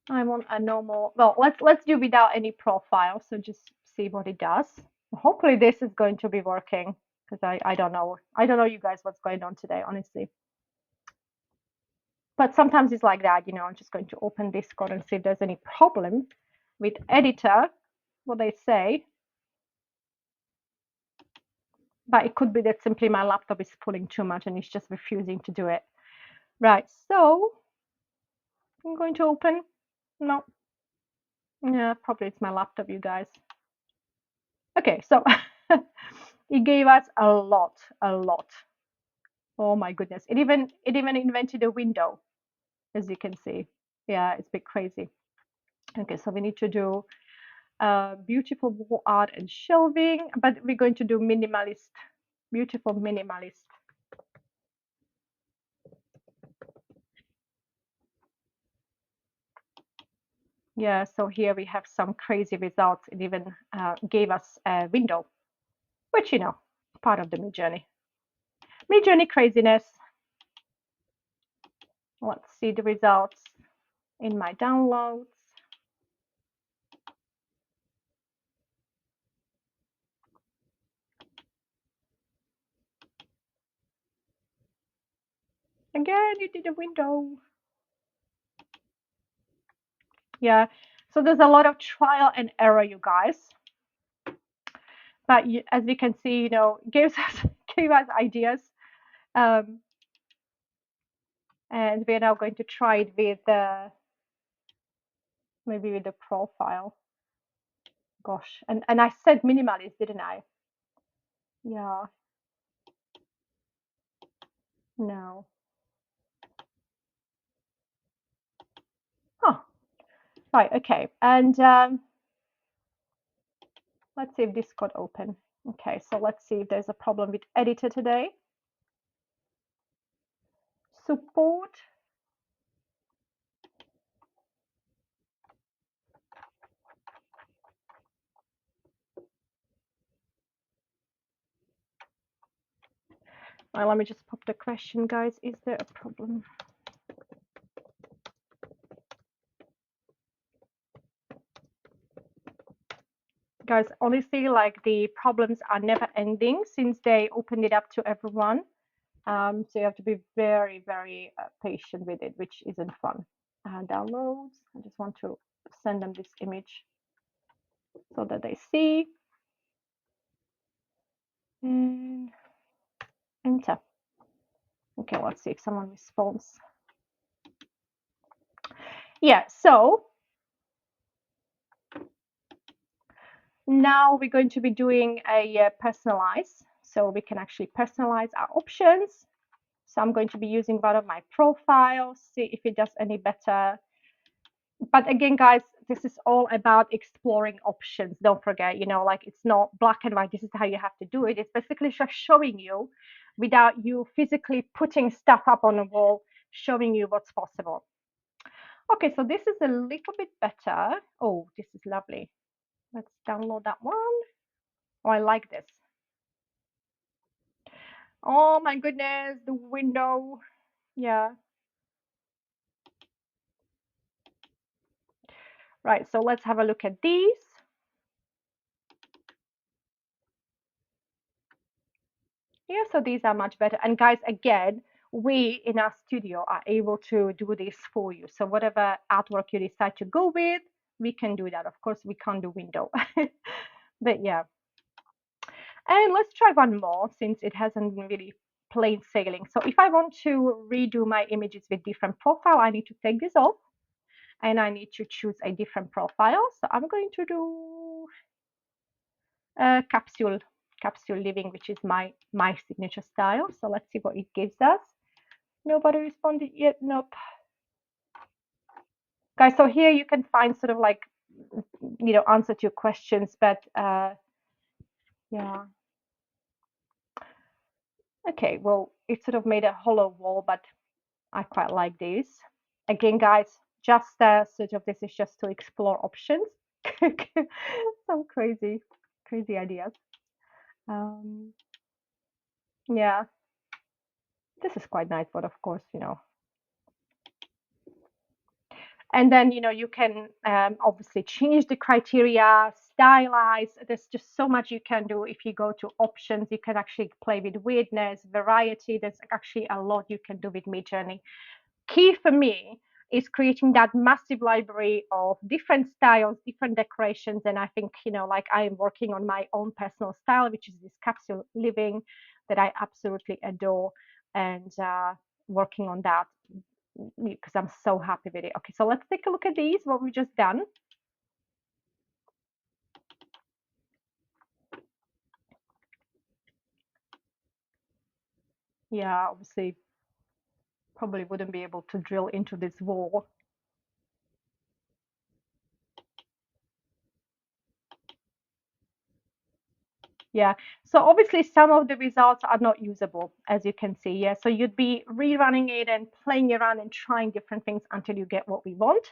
I want a normal, well, let's do without any profile, so just see what it does. Hopefully this is going to be working because I don't know you guys what's going on today, honestly. But sometimes it's like that, you know. I'm just going to open Discord and see if there's any problem with editor, what they say. But it could be that simply my laptop is pulling too much and it's just refusing to do it. Right, so I'm going to open. No, yeah, probably it's my laptop, you guys. Okay, so it gave us a lot, a lot. Oh my goodness. It even invented a window, as you can see. Yeah, it's a bit crazy. Okay, so we need to do beautiful wall art and shelving, but we're going to do minimalist, beautiful minimalist. Yeah, so here we have some crazy results. It even gave us a window, which, you know, part of the Midjourney. Midjourney craziness. Let's see the results in my downloads. Again, you did a window. Yeah, so there's a lot of trial and error, you guys. But as we can see, you know, gives us gave us ideas. Um, and we're now going to try it with maybe with the profile. Gosh, and I said minimalist, didn't I? Yeah, no. Oh, right, okay. And let's see if this got open. Okay, so let's see if there's a problem with editor today. Support. Well, let me just pop the question, guys. Is there a problem? Guys, honestly, like the problems are never ending since they opened it up to everyone. So you have to be very, very patient with it, which isn't fun. Downloads. I just want to send them this image so that they see. And enter. Okay, let's see if someone responds. Yeah, so now we're going to be doing a personalize. So we can actually personalize our options. So I'm going to be using one of my profiles, see if it does any better. But again, guys, this is all about exploring options. Don't forget, like it's not black and white. This is how you have to do it. It's basically just showing you without you physically putting stuff up on a wall, showing you what's possible. Okay, so this is a little bit better. Oh, this is lovely. Let's download that one. Oh, I like this. Oh my goodness, the window. Yeah. Right, so let's have a look at these. Yeah, so these are much better. And guys, again, we in our studio are able to do this for you. So whatever artwork you decide to go with, we can do that. Of course, we can't do window. But yeah. And let's try one more since it hasn't been really plain sailing. So if I want to redo my images with different profile, I need to take this off and I need to choose a different profile. So I'm going to do capsule living, which is my signature style. So let's see what it gives us. Nobody responded yet. Nope. Guys, so here you can find sort of like, answer to your questions, but yeah. Okay, well, it sort of made a hollow wall, but I quite like this. Again, guys, just sort of this is just to explore options. Some crazy ideas. Yeah, this is quite nice, but of course, and then you can obviously change the criteria, stylize. There's just so much you can do. If you go to options, you can actually play with weirdness, variety. There's actually a lot you can do with Midjourney. Key for me is creating that massive library of different styles, different decorations. And I think like I am working on my own personal style, which is this capsule living that I absolutely adore, and working on that because I'm so happy with it. Okay, so let's take a look at these, what we've just done. Yeah, obviously, probably wouldn't be able to drill into this wall. Yeah, so obviously some of the results are not usable, as you can see. Yeah, so you'd be rerunning it and playing around and trying different things until you get what we want.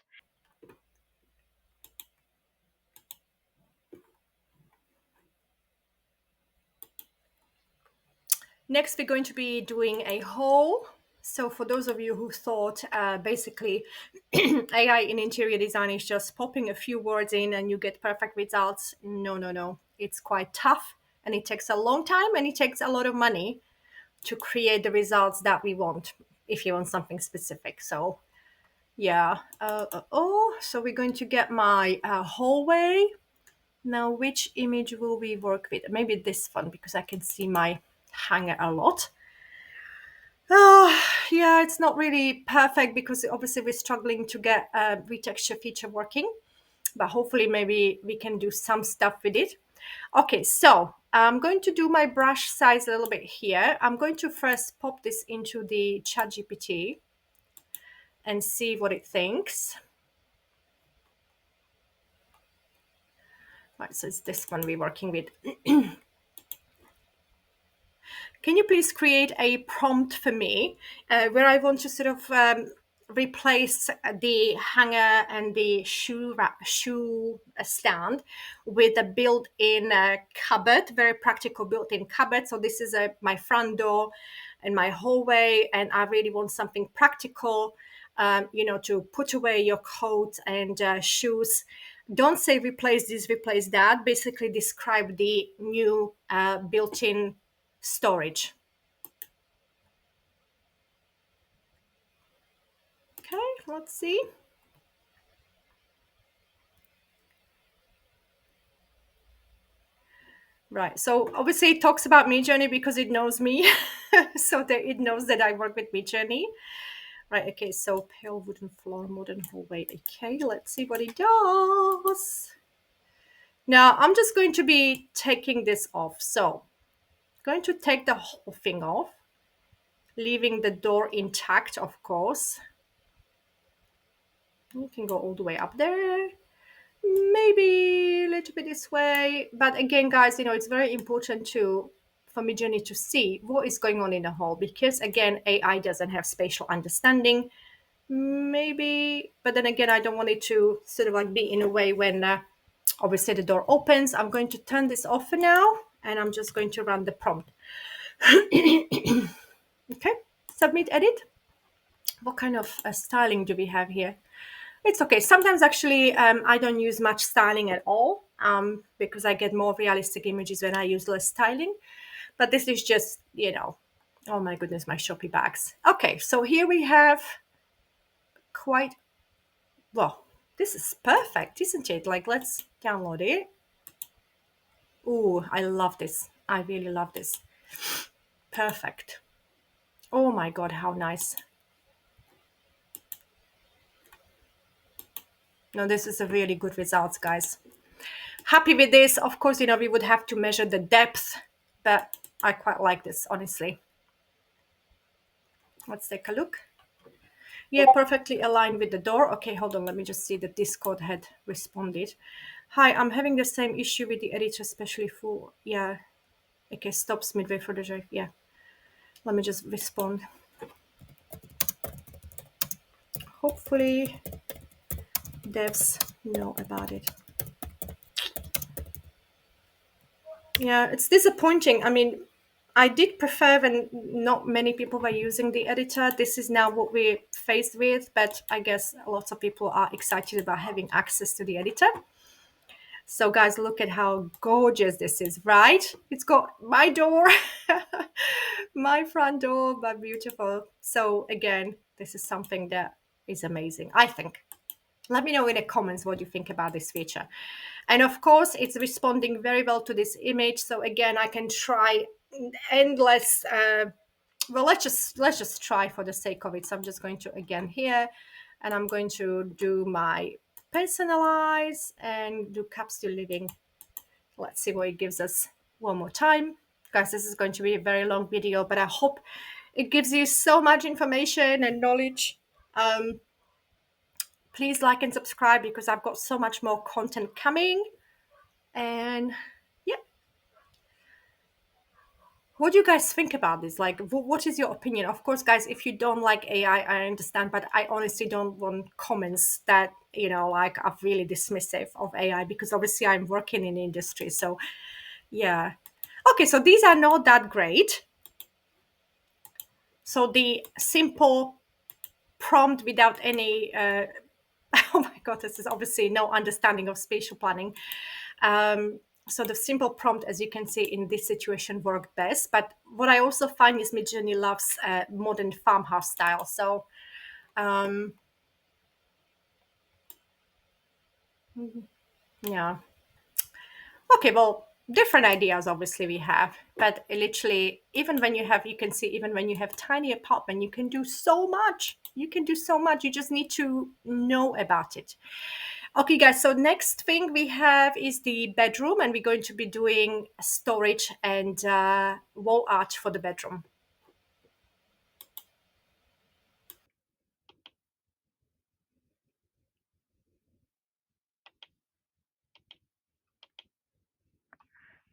Next, we're going to be doing a haul. So for those of you who thought basically AI in interior design is just popping a few words in and you get perfect results, no, no, no. It's quite tough and it takes a long time and it takes a lot of money to create the results that we want if you want something specific. So yeah. So we're going to get my hallway. Now, which image will we work with? Maybe this one because I can see my hanger a lot. Oh, yeah, it's not really perfect because obviously we're struggling to get a retexture feature working, but hopefully maybe we can do some stuff with it. Okay, so I'm going to do my brush size a little bit here. I'm going to first pop this into the ChatGPT and see what it thinks. Right, so it's this one we're working with. Can you please create a prompt for me where I want to sort of replace the hanger and the shoe stand with a built-in cupboard, very practical built-in cupboard. So this is my front door and my hallway, and I really want something practical, to put away your coat and shoes. Don't say replace this, replace that. Basically describe the new built-in storage. Okay, let's see. Right, so obviously it talks about Midjourney because it knows me. So that it knows that I work with Midjourney. Right, okay, so pale wooden floor, modern hallway. Okay, let's see what it does. Now I'm just going to be taking this off. So going to take the whole thing off, leaving the door intact, of course. You can go all the way up there. Maybe a little bit this way. But again, guys, it's very important for Midjourney to see what is going on in the hall because, again, AI doesn't have spatial understanding. Maybe, but then again, I don't want it to sort of like be in a way when obviously the door opens. I'm going to turn this off for now, and I'm just going to run the prompt. Okay, submit, edit. What kind of styling do we have here? It's okay. Sometimes actually I don't use much styling at all because I get more realistic images when I use less styling. But this is just, oh my goodness, my Shopee bags. Okay, so here we have quite, well, this is perfect, isn't it? Like, let's download it. Ooh, I love this. I really love this. Perfect. Oh my God, how nice. No, this is a really good result, guys. Happy with this. Of course, we would have to measure the depth, but I quite like this, honestly. Let's take a look. Yeah, perfectly aligned with the door. Okay, hold on. Let me just see that Discord had responded. Hi, I'm having the same issue with the editor, especially for, yeah. Okay, stops midway for the drive. Yeah. Let me just respond. Hopefully devs know about it. Yeah, it's disappointing. I mean, I did prefer when not many people were using the editor. This is now what we're faced with, but I guess lots of people are excited about having access to the editor. So guys, look at how gorgeous this is, right? It's got my door, my front door, but beautiful. So again, this is something that is amazing, I think. Let me know in the comments what you think about this feature. And of course, it's responding very well to this image. So again, I can try endless. Well, let's just try for the sake of it. So I'm just going to again here, and I'm going to do my personalize and do capsule living. Let's see what it gives us one more time. Guys, this is going to be a very long video, but I hope it gives you so much information and knowledge. Please like and subscribe because I've got so much more content coming. And yeah, what do you guys think about this? Like, what is your opinion? Of course, guys, if you don't like AI, I understand, but I honestly don't want comments that, like are really dismissive of AI because obviously I'm working in the industry. So yeah. Okay, so these are not that great. So the simple prompt without any, oh my God, this is obviously no understanding of spatial planning. So the simple prompt, as you can see in this situation, worked best. But what I also find is Midjourney loves modern farmhouse style. So yeah. Okay, well, different ideas obviously we have, but literally even when you have, you can see, even when you have tiny apartment, you can do so much. You can do so much. You just need to know about it. Okay, guys, so next thing we have is the bedroom, and we're going to be doing storage and wall art for the bedroom.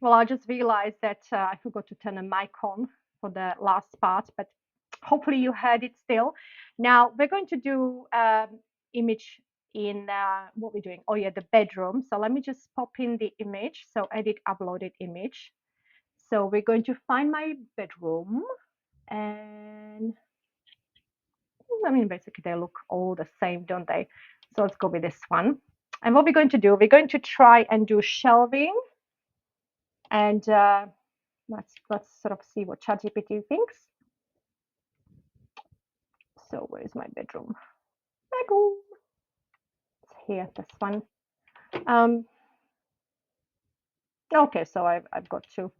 Well, I just realized that I forgot to turn a mic on for the last part, but hopefully you heard it still. Now we're going to do image in what we're doing. Oh yeah, the bedroom. So let me just pop in the image. So edit uploaded image. So we're going to find my bedroom, and I mean basically they look all the same, don't they? So let's go with this one. And what we're going to do, we're going to try and do shelving, and let's sort of see what ChatGPT thinks. So where is my bedroom? Bedroom. It's here, this one. Um, okay, so I've got to.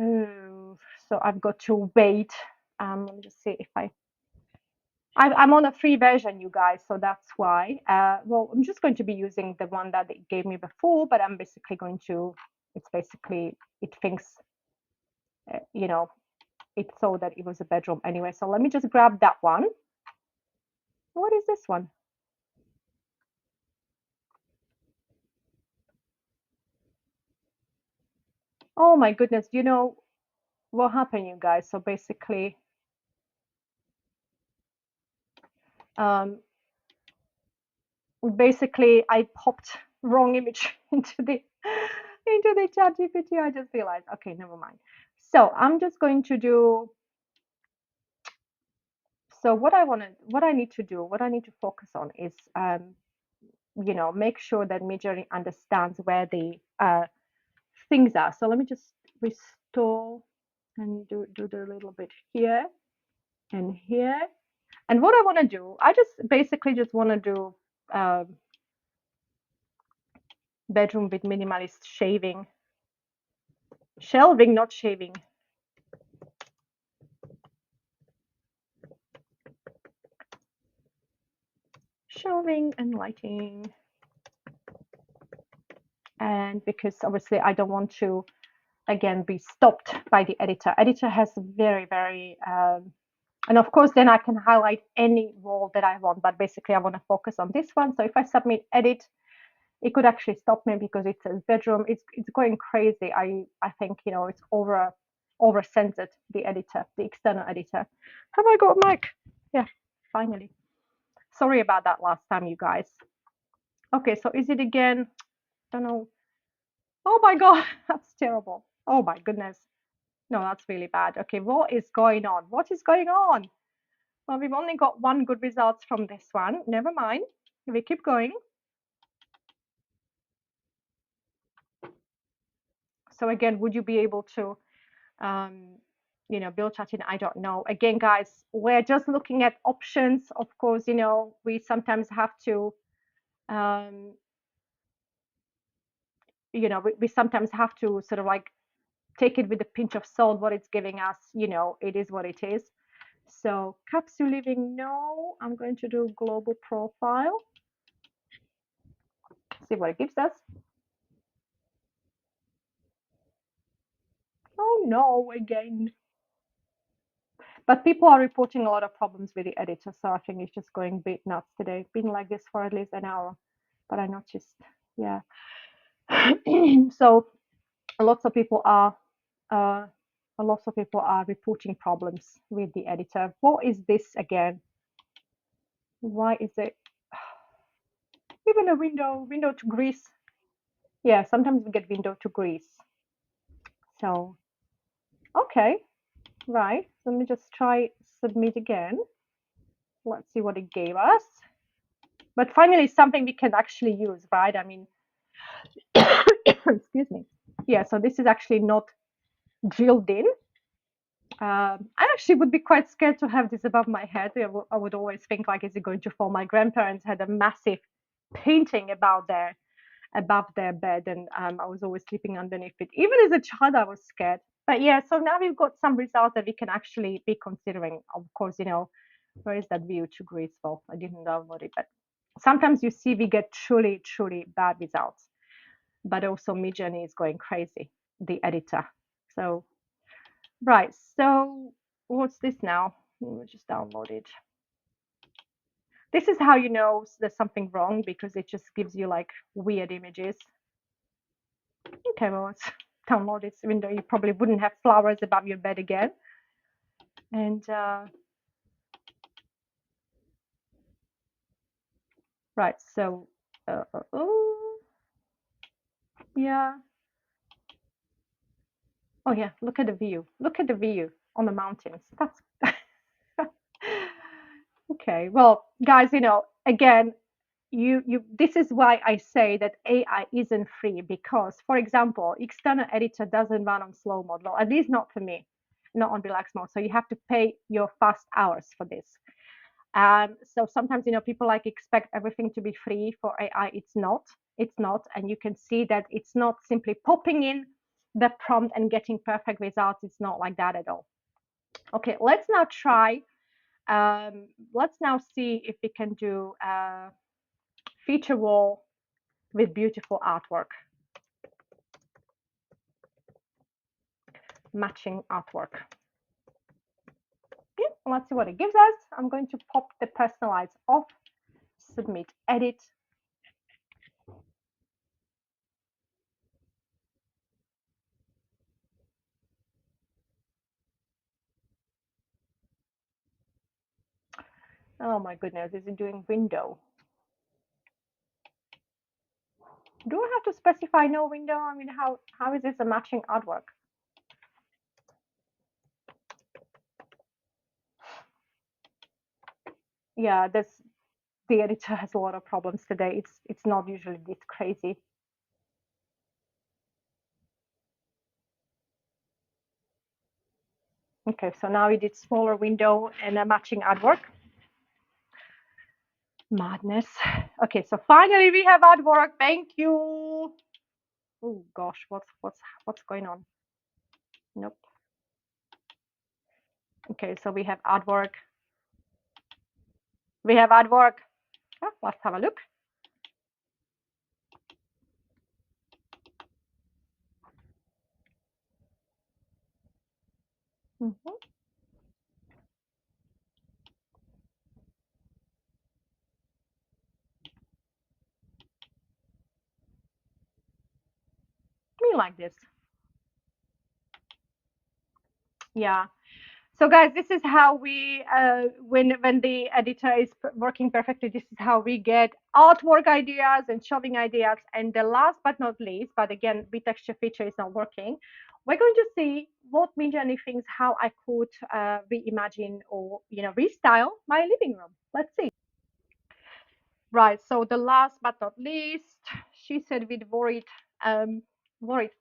Oh, so I've got to wait. Let me just see if I'm on a free version, you guys, so that's why. Well, I'm just going to be using the one that it gave me before, but I'm basically going to. It's basically it thinks, you know, it saw that it was a bedroom anyway. So let me just grab that one. What is this one? Oh my goodness, you know what happened, you guys? So basically, um, I popped wrong image into the chat GPT. I just realized, okay, never mind. So I'm just going to do, so what I need to do, what I need to focus on is, make sure that Midjourney understands where the things are. So let me just restore and do the little bit here and here. And what I want to do, I just basically just want to do bedroom with minimalist shelving, not shaving. Shelving and lighting. And because obviously I don't want to, again, be stopped by the editor. Editor has very, very, and of course, then I can highlight any wall that I want, but basically I want to focus on this one. So if I submit edit, it could actually stop me because it says bedroom. It's going crazy. I think it's over censored, the editor, the external editor. Have I got a mic? Yeah, finally. Sorry about that last time, you guys. Okay, so is it again? Don't know. Oh my god, that's terrible. Oh my goodness. No, that's really bad. Okay, what is going on? What is going on? Well, we've only got one good results from this one. Never mind. We keep going. So again, would you be able to um, build chatting? I don't know. Again, guys, we're just looking at options. Of course, we sometimes have to um, we sometimes have to sort of like take it with a pinch of salt what it's giving us. It is what it is. So capsule living, no. I'm going to do global profile. See what it gives us. Oh no, again. But people are reporting a lot of problems with the editor, so I think it's just going a bit nuts today. Been like this for at least an hour, but I noticed, yeah. So lots of people are, uh, lots of people are reporting problems with the editor. What is this again? Why is it even a window to grease? Yeah, sometimes we get window to grease. So okay, right. Let me just try submit again. Let's see what it gave us. But finally, something we can actually use, right? I mean, excuse me. Yeah, so this is actually not drilled in. I actually would be quite scared to have this above my head. I would always think like, is it going to fall? My grandparents had a massive painting about there, above their bed, and I was always sleeping underneath it. Even as a child, I was scared. But yeah, so now we've got some results that we can actually be considering. Of course, where is that view to Graceful? I didn't download it, but sometimes you see we get truly, truly bad results. But also Midjourney is going crazy, the editor. So, right, so what's this now? Let me just download it. This is how you know there's something wrong, because it just gives you like weird images. Okay, well, let's download this window. You probably wouldn't have flowers above your bed again. And right, so oh yeah, oh yeah, look at the view. Look at the view on the mountains. That's okay. Well, guys, again, you this is why I say that AI isn't free, because, for example, external editor doesn't run on slow mode, well, at least not for me, not on relax mode. So you have to pay your fast hours for this. So sometimes people like expect everything to be free for AI. It's not. It's not, and you can see that it's not simply popping in the prompt and getting perfect results. It's not like that at all. Okay, let's now try. Let's now see if we can do feature wall with beautiful artwork, matching artwork. Yeah, let's see what it gives us. I'm going to pop the personalize off, submit, edit. Oh my goodness, is it doing window? Do I have to specify no window? I mean, how is this a matching artwork? Yeah, the editor has a lot of problems today. It's not usually this crazy. Okay, so now we did smaller window and a matching artwork. Madness. Okay, so finally we have artwork. Thank you. Oh gosh, what's going on? Nope. Okay, so we have artwork. We have artwork. Oh, let's have a look. Mm-hmm. Me like this. Yeah. So guys, this is how we, when the editor is working perfectly, this is how we get artwork ideas and shelving ideas. And the last but not least, but again, texture feature is not working. We're going to see what Midjourney thinks how I could reimagine or restyle my living room. Let's see. Right. So the last but not least, she said with worried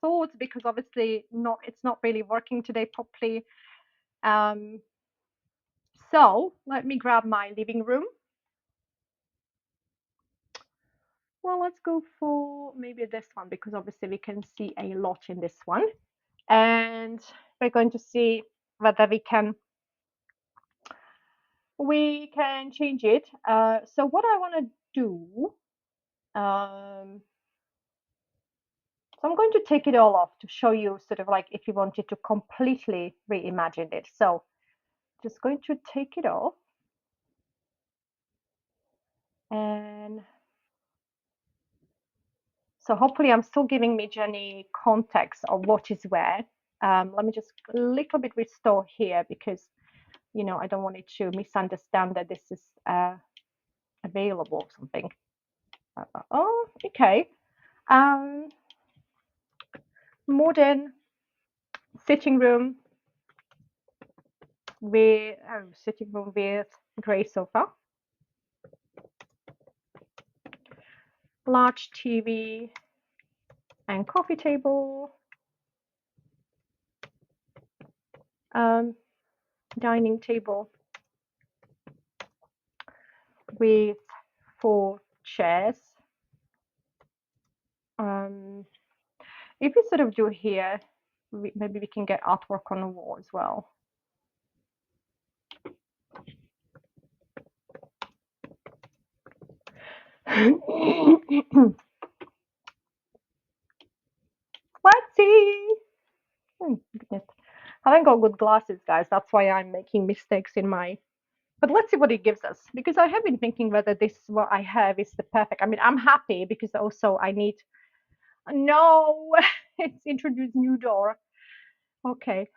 thoughts, because obviously it's not really working today properly. Um, So let me grab my living room. Well, let's go for maybe this one, because obviously we can see a lot in this one. And we're going to see whether we can change it. So what I want to do, so I'm going to take it all off to show you sort of like if you wanted to completely reimagine it. So just going to take it off. And so hopefully I'm still giving Midjourney context of what is where. Let me just a little bit restore here, because I don't want it to misunderstand that this is available or something. Oh, okay. Modern sitting room with gray sofa, large TV and coffee table, dining table with 4 chairs, Um, if we sort of do here, maybe we can get artwork on the wall as well. Let's see. Goodness. I haven't got good glasses, guys. That's why I'm making mistakes in my. But let's see what it gives us, because I have been thinking whether this what I have is the perfect. I mean, I'm happy because also I need. No, it's introduced new door. Okay.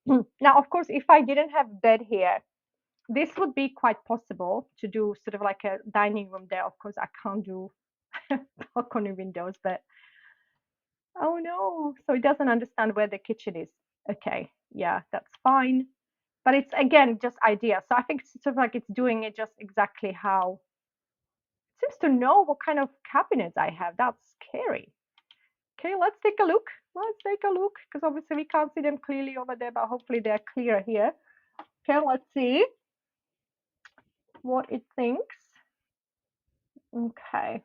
Now, of course, if I didn't have bed here, this would be quite possible to do sort of like a dining room there. Of course, I can't do balcony windows, but oh no, so it doesn't understand where the kitchen is. Okay, yeah, that's fine. But it's again just idea. So I think it's sort of like it's doing it just exactly how it seems to know what kind of cabinets I have. That's scary. Okay, let's take a look. Let's take a look because obviously we can't see them clearly over there, but hopefully they're clear here. Okay, let's see what it thinks. Okay.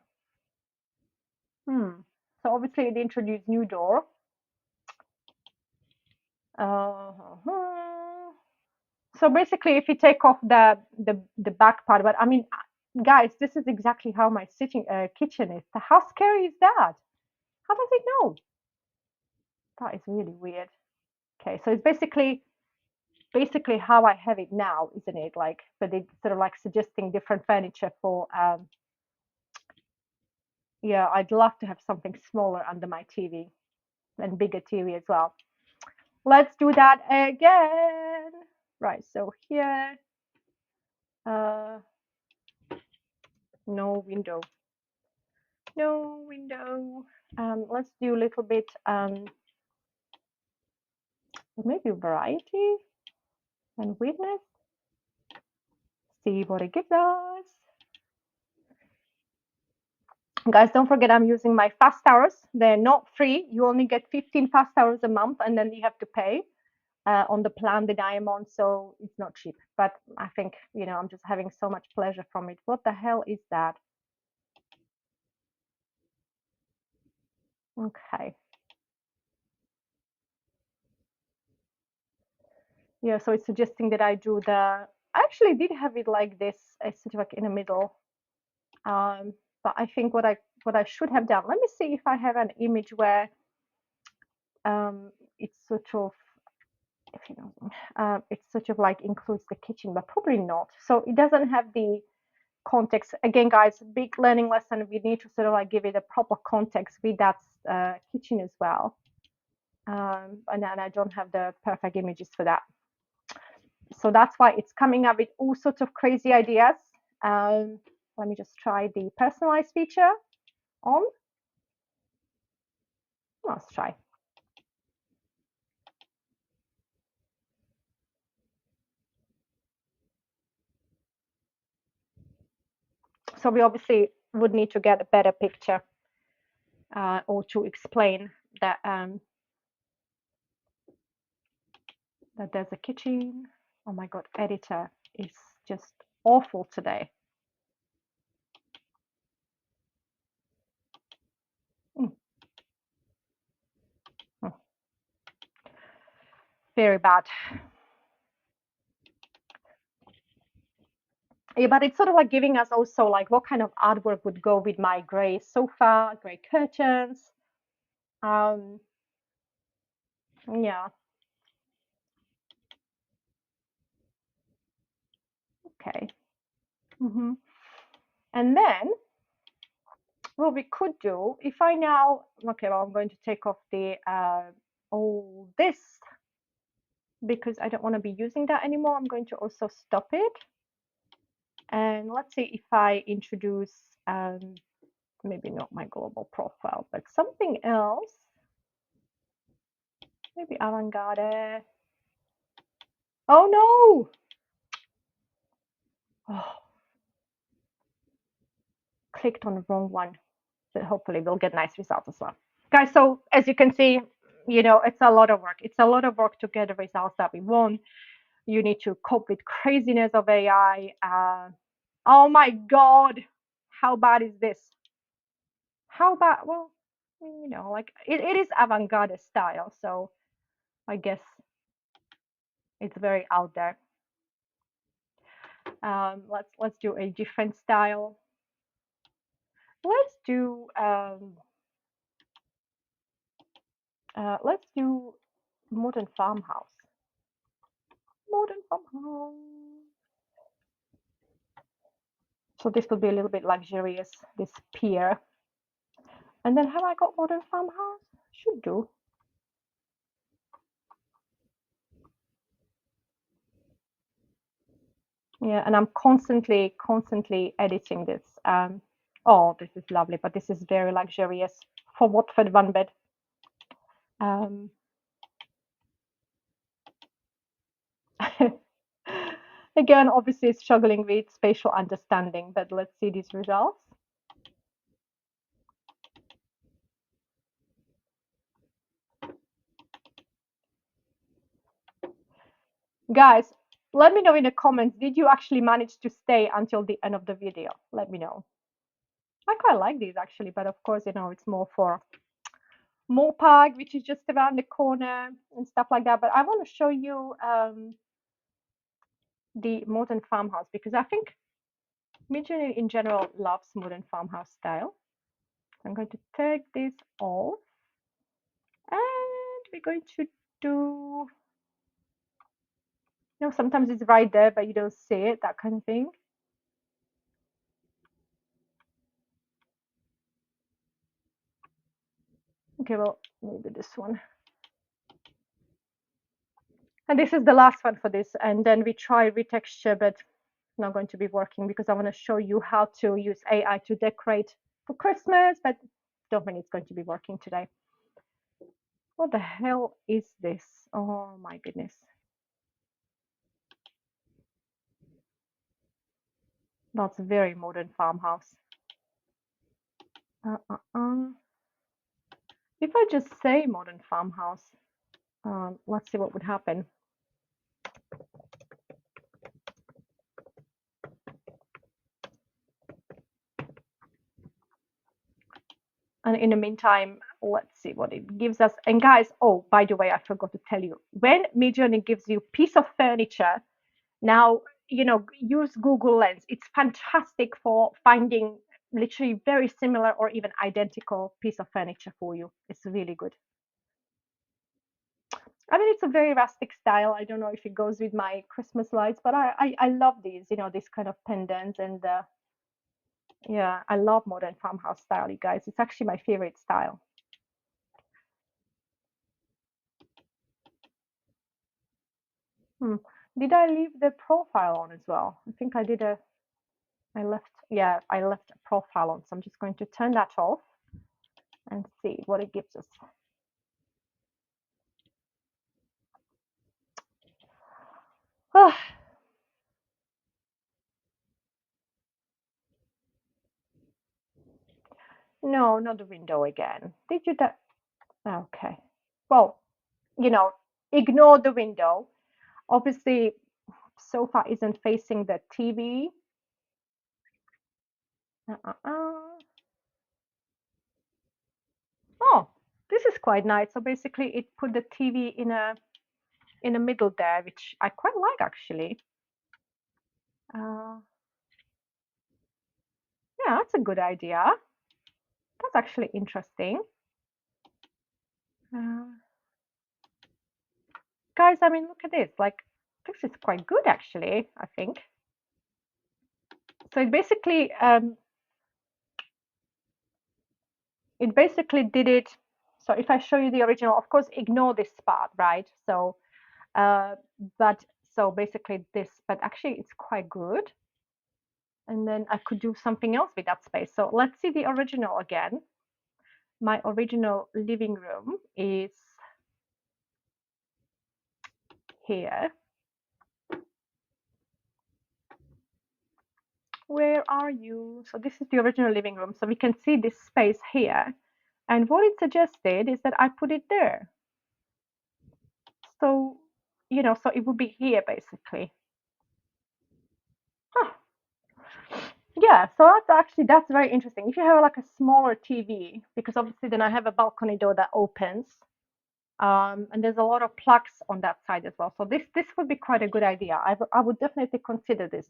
Hmm. So obviously it introduced new door. Uh-huh. So basically, if you take off the back part, but I mean, guys, this is exactly how my sitting kitchen is. How scary is that? How does it know? That is really weird. Okay, so it's basically how I have it now, isn't it? Like, but it's sort of like suggesting different furniture for. Yeah, I'd love to have something smaller under my TV and bigger TV as well. Let's do that again. Right, so here, uh, no window, no window. Let's do a little bit, maybe variety and weirdness. See what it gives us. Guys, don't forget I'm using my fast hours. They're not free. You only get 15 fast hours a month, and then you have to pay on the plan that I am on. So it's not cheap. But I think, I'm just having so much pleasure from it. What the hell is that? Okay. Yeah, so it's suggesting that I do I actually did have it like this, sort of like in the middle. But I think what I should have done, let me see if I have an image where it's sort of, if you know, it's sort of like includes the kitchen, but probably not. So it doesn't have the context. Again, guys, big learning lesson. We need to sort of like give it a proper context with that kitchen as well. And then I don't have the perfect images for that. So that's why it's coming up with all sorts of crazy ideas. Let me just try the personalized feature on. Let's try. So we obviously would need to get a better picture or to explain that that there's a kitchen. Oh my God, editor is just awful today. Mm. Oh, very bad. Yeah, but it's sort of like giving us also like what kind of artwork would go with my gray sofa, gray curtains. Um, yeah, okay. Mm-hmm. And then what we could do, if I now, okay, well, I'm going to take off the all this because I don't want to be using that anymore. I'm going to also stop it. And let's see if I introduce, maybe not my global profile, but something else. Maybe avant-garde. Oh no! Oh, clicked on the wrong one. But hopefully we'll get nice results as well. Guys, so as you can see, it's a lot of work. It's a lot of work to get the results that we want. You need to cope with craziness of AI. Oh my God, how bad is this? how about, well, like it is avant-garde style, so I guess it's very out there. Let's do a different style. Let's do modern farmhouse. Modern farmhouse. So this will be a little bit luxurious, this pier. And then have I got modern farmhouse? Should do. Yeah, and I'm constantly editing this. Oh, this is lovely, but this is very luxurious for Watford one bed. Um, again, obviously struggling with spatial understanding, but let's see these results. Guys, let me know in the comments, did you actually manage to stay until the end of the video? Let me know. I quite like these actually, but of course, it's more for Moorpark, which is just around the corner and stuff like that. But I want to show you the modern farmhouse because I think Midjourney in general loves modern farmhouse style. I'm going to take this off and we're going to do, sometimes it's right there, but you don't see it, that kind of thing. Okay, well, maybe this one. And this is the last one for this. And then we try retexture, but not going to be working because I want to show you how to use AI to decorate for Christmas, but don't think it's going to be working today. What the hell is this? Oh my goodness. That's a very modern farmhouse. If I just say modern farmhouse, let's see what would happen. And in the meantime, let's see what it gives us. And guys, oh, by the way, I forgot to tell you, when Midjourney gives you a piece of furniture, now, use Google Lens. It's fantastic for finding literally very similar or even identical piece of furniture for you. It's really good. I mean, it's a very rustic style. I don't know if it goes with my Christmas lights, but I love these, these kind of pendants. And yeah, I love modern farmhouse style, you guys. It's actually my favorite style. Hmm. Did I leave the profile on as well? I think I did I left a profile on. So I'm just going to turn that off and see what it gives us. Oh, no, not the window again. Did you that? Okay. Well, ignore the window. Obviously, sofa isn't facing the TV. Oh, this is quite nice. So basically, it put the TV in the middle there, which I quite like actually. Uh, yeah, that's a good idea. That's actually interesting. Uh, guys, I mean, look at this. Like, this is quite good actually, I think. So it basically did it. So if I show you the original, of course, ignore this part, right? So, but so basically this, but actually it's quite good. And then I could do something else with that space. So let's see the original again. My original living room is here. Where are you? So this is the original living room. So we can see this space here. And what it suggested is that I put it there. So, so it would be here basically. Huh. Yeah, so that's very interesting. If you have like a smaller TV, because obviously then I have a balcony door that opens, and there's a lot of plugs on that side as well. So this would be quite a good idea. I would definitely consider this.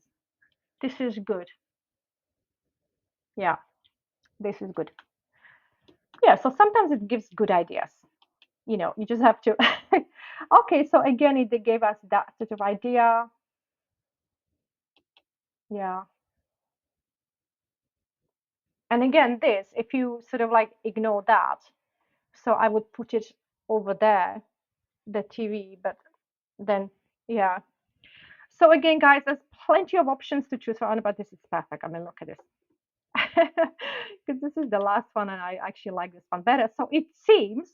This is good. Yeah, this is good. Yeah, so sometimes it gives good ideas. You just have to. Okay, so again, it gave us that sort of idea. Yeah. And again, this, if you sort of like ignore that, so I would put it over there, the TV, but then, yeah. So again, guys, there's plenty of options to choose from, but this is perfect. I mean, look at this. Because this is the last one, and I actually like this one better. So it seems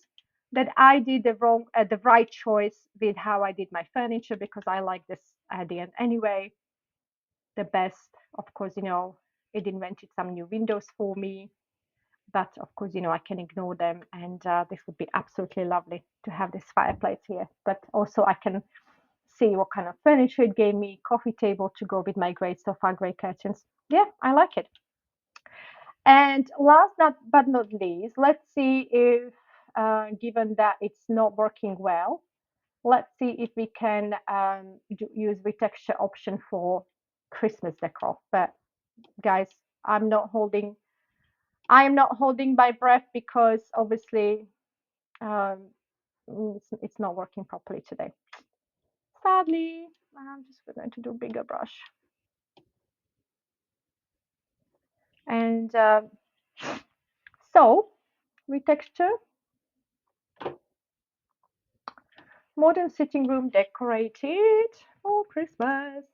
that I did the right choice with how I did my furniture because I like this at the end anyway. The best, of course, it invented some new windows for me, but of course, I can ignore them, and this would be absolutely lovely to have this fireplace here. But also, I can see what kind of furniture it gave me, coffee table to go with my great sofa, great curtains. Yeah, I like it. And last but not least, let's see if, given that it's not working well, let's see if we can use retexture option for Christmas decor. But guys, I'm not holding, I am not holding my breath because obviously um, it's not working properly today. Sadly, I'm just going to do bigger brush and so retexture. Modern sitting room decorated for Christmas.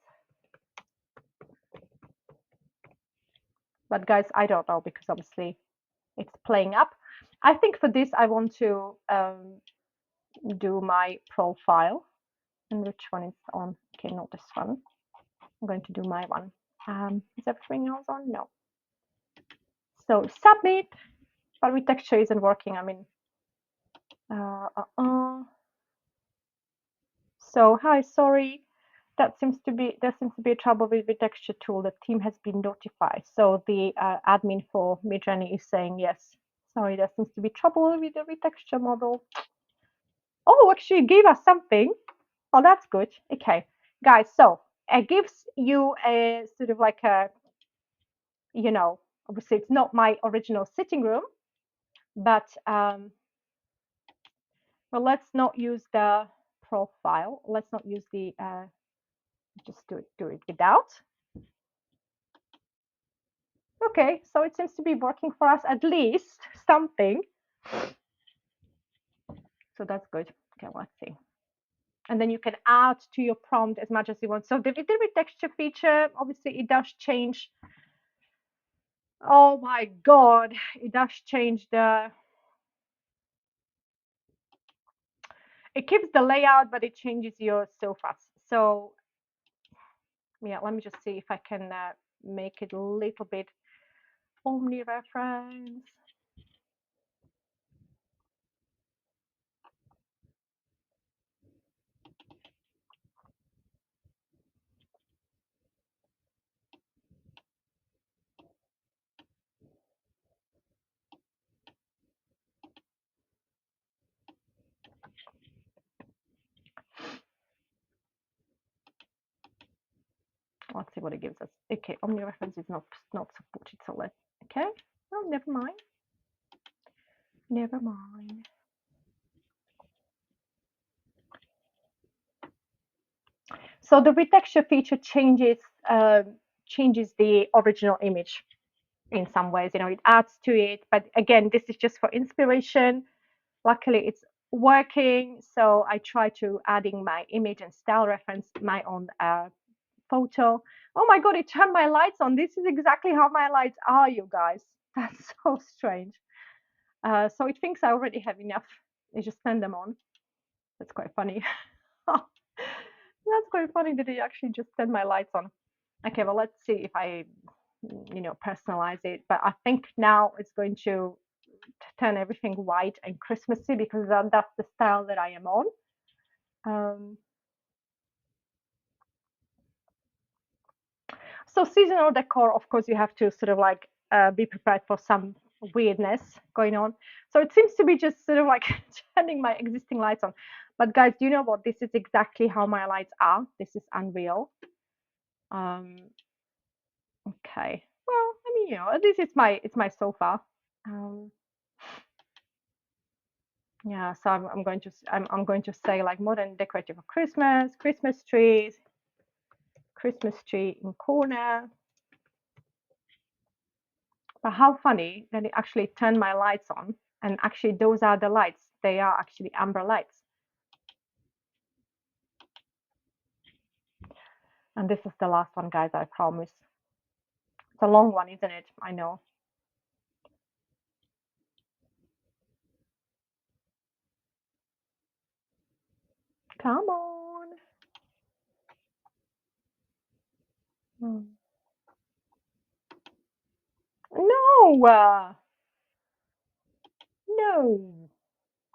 But guys, I don't know because obviously it's playing up. I think for this, I want to do my profile. And which one is on? Okay, not this one. I'm going to do my one. Is everything else on? No. So submit, but retexture isn't working. I mean, uh, uh, uh. So hi, sorry. There seems to be a trouble with the texture tool. The team has been notified. So the admin for Midjourney is saying yes. Sorry, there seems to be trouble with the retexture model. Oh, actually, it gave us something. Oh, that's good. Okay, guys. So it gives you a sort of like a, obviously it's not my original sitting room, but well, let's not use the profile. Let's not use the. Just do it without. Okay, so it seems to be working for us at least something. So that's good. Okay, let's see. And then you can add to your prompt as much as you want. So the with texture feature, obviously it does change. Oh my God, it does change it keeps the layout, but it changes your sofas. So yeah, let me just see if I can make it a little bit omni-reference. Let's see what it gives us. Okay, omni-reference is not supported, so let's, okay. Oh, never mind. Never mind. So the retexture feature changes the original image in some ways. It adds to it, but again, this is just for inspiration. Luckily, it's working. So I try to adding my image and style reference, my own photo. Oh my God, it turned my lights on. This is exactly how my lights are, you guys. That's so strange. So it thinks I already have enough. I just turn them on. That's quite funny. That's quite funny that it actually just turned my lights on. Okay, well, let's see if I, personalize it. But I think now it's going to turn everything white and Christmassy because that's the style that I am on. So seasonal decor, of course, you have to sort of like be prepared for some weirdness going on. So it seems to be just sort of like turning my existing lights on. But guys, do you know what? This is exactly how my lights are. This is unreal. Um, okay. Well, I mean, at least it's my sofa. Um, yeah. So I'm going to I'm going to say like modern decorative for Christmas, Christmas tree in corner. But how funny that it actually turned my lights on, and actually those are the lights. They are actually amber lights. And this is the last one, guys, I promise. It's a long one, isn't it? I know. Come on. Hmm. No, no.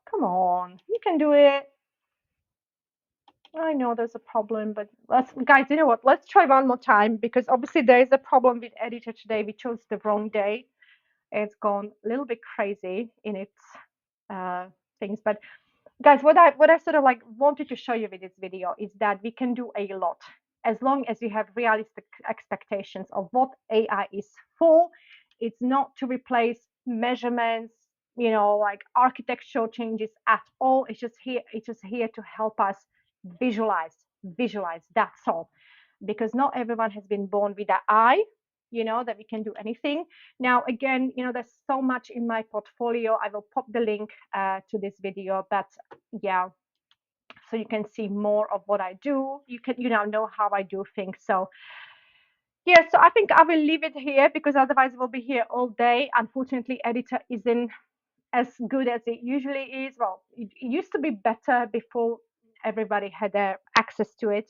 Come on. You can do it. I know there's a problem, but let's, guys, you know what? Let's try one more time because obviously there is a problem with editor today. We chose the wrong day. It's gone a little bit crazy in its things. But guys, what I sort of like wanted to show you with this video is that we can do a lot as long as you have realistic expectations of what AI is for. It's not to replace measurements, like architectural changes at all. It's just here to help us visualize. That's all. Because not everyone has been born with that eye, that we can do anything. Now, again, there's so much in my portfolio. I will pop the link to this video, but yeah, so you can see more of what I do. You can, know how I do things. So yeah, so I think I will leave it here because otherwise we'll be here all day. Unfortunately, editor isn't as good as it usually is. Well, it used to be better before everybody had access to it,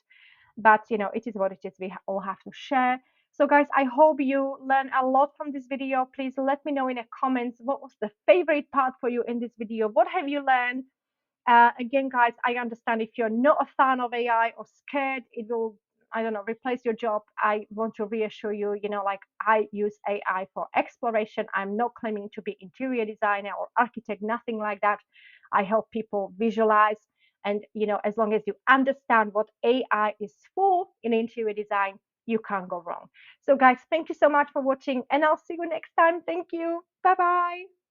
but it is what it is. We all have to share. So guys, I hope you learn a lot from this video. Please let me know in the comments what was the favorite part for you in this video. What have you learned? Again, guys, I understand if you're not a fan of AI or scared it will, I don't know, replace your job. I want to reassure you, like I use AI for exploration. I'm not claiming to be interior designer or architect, nothing like that. I help people visualize. And, as long as you understand what AI is for in interior design, you can't go wrong. So, guys, thank you so much for watching, and I'll see you next time. Thank you. Bye bye.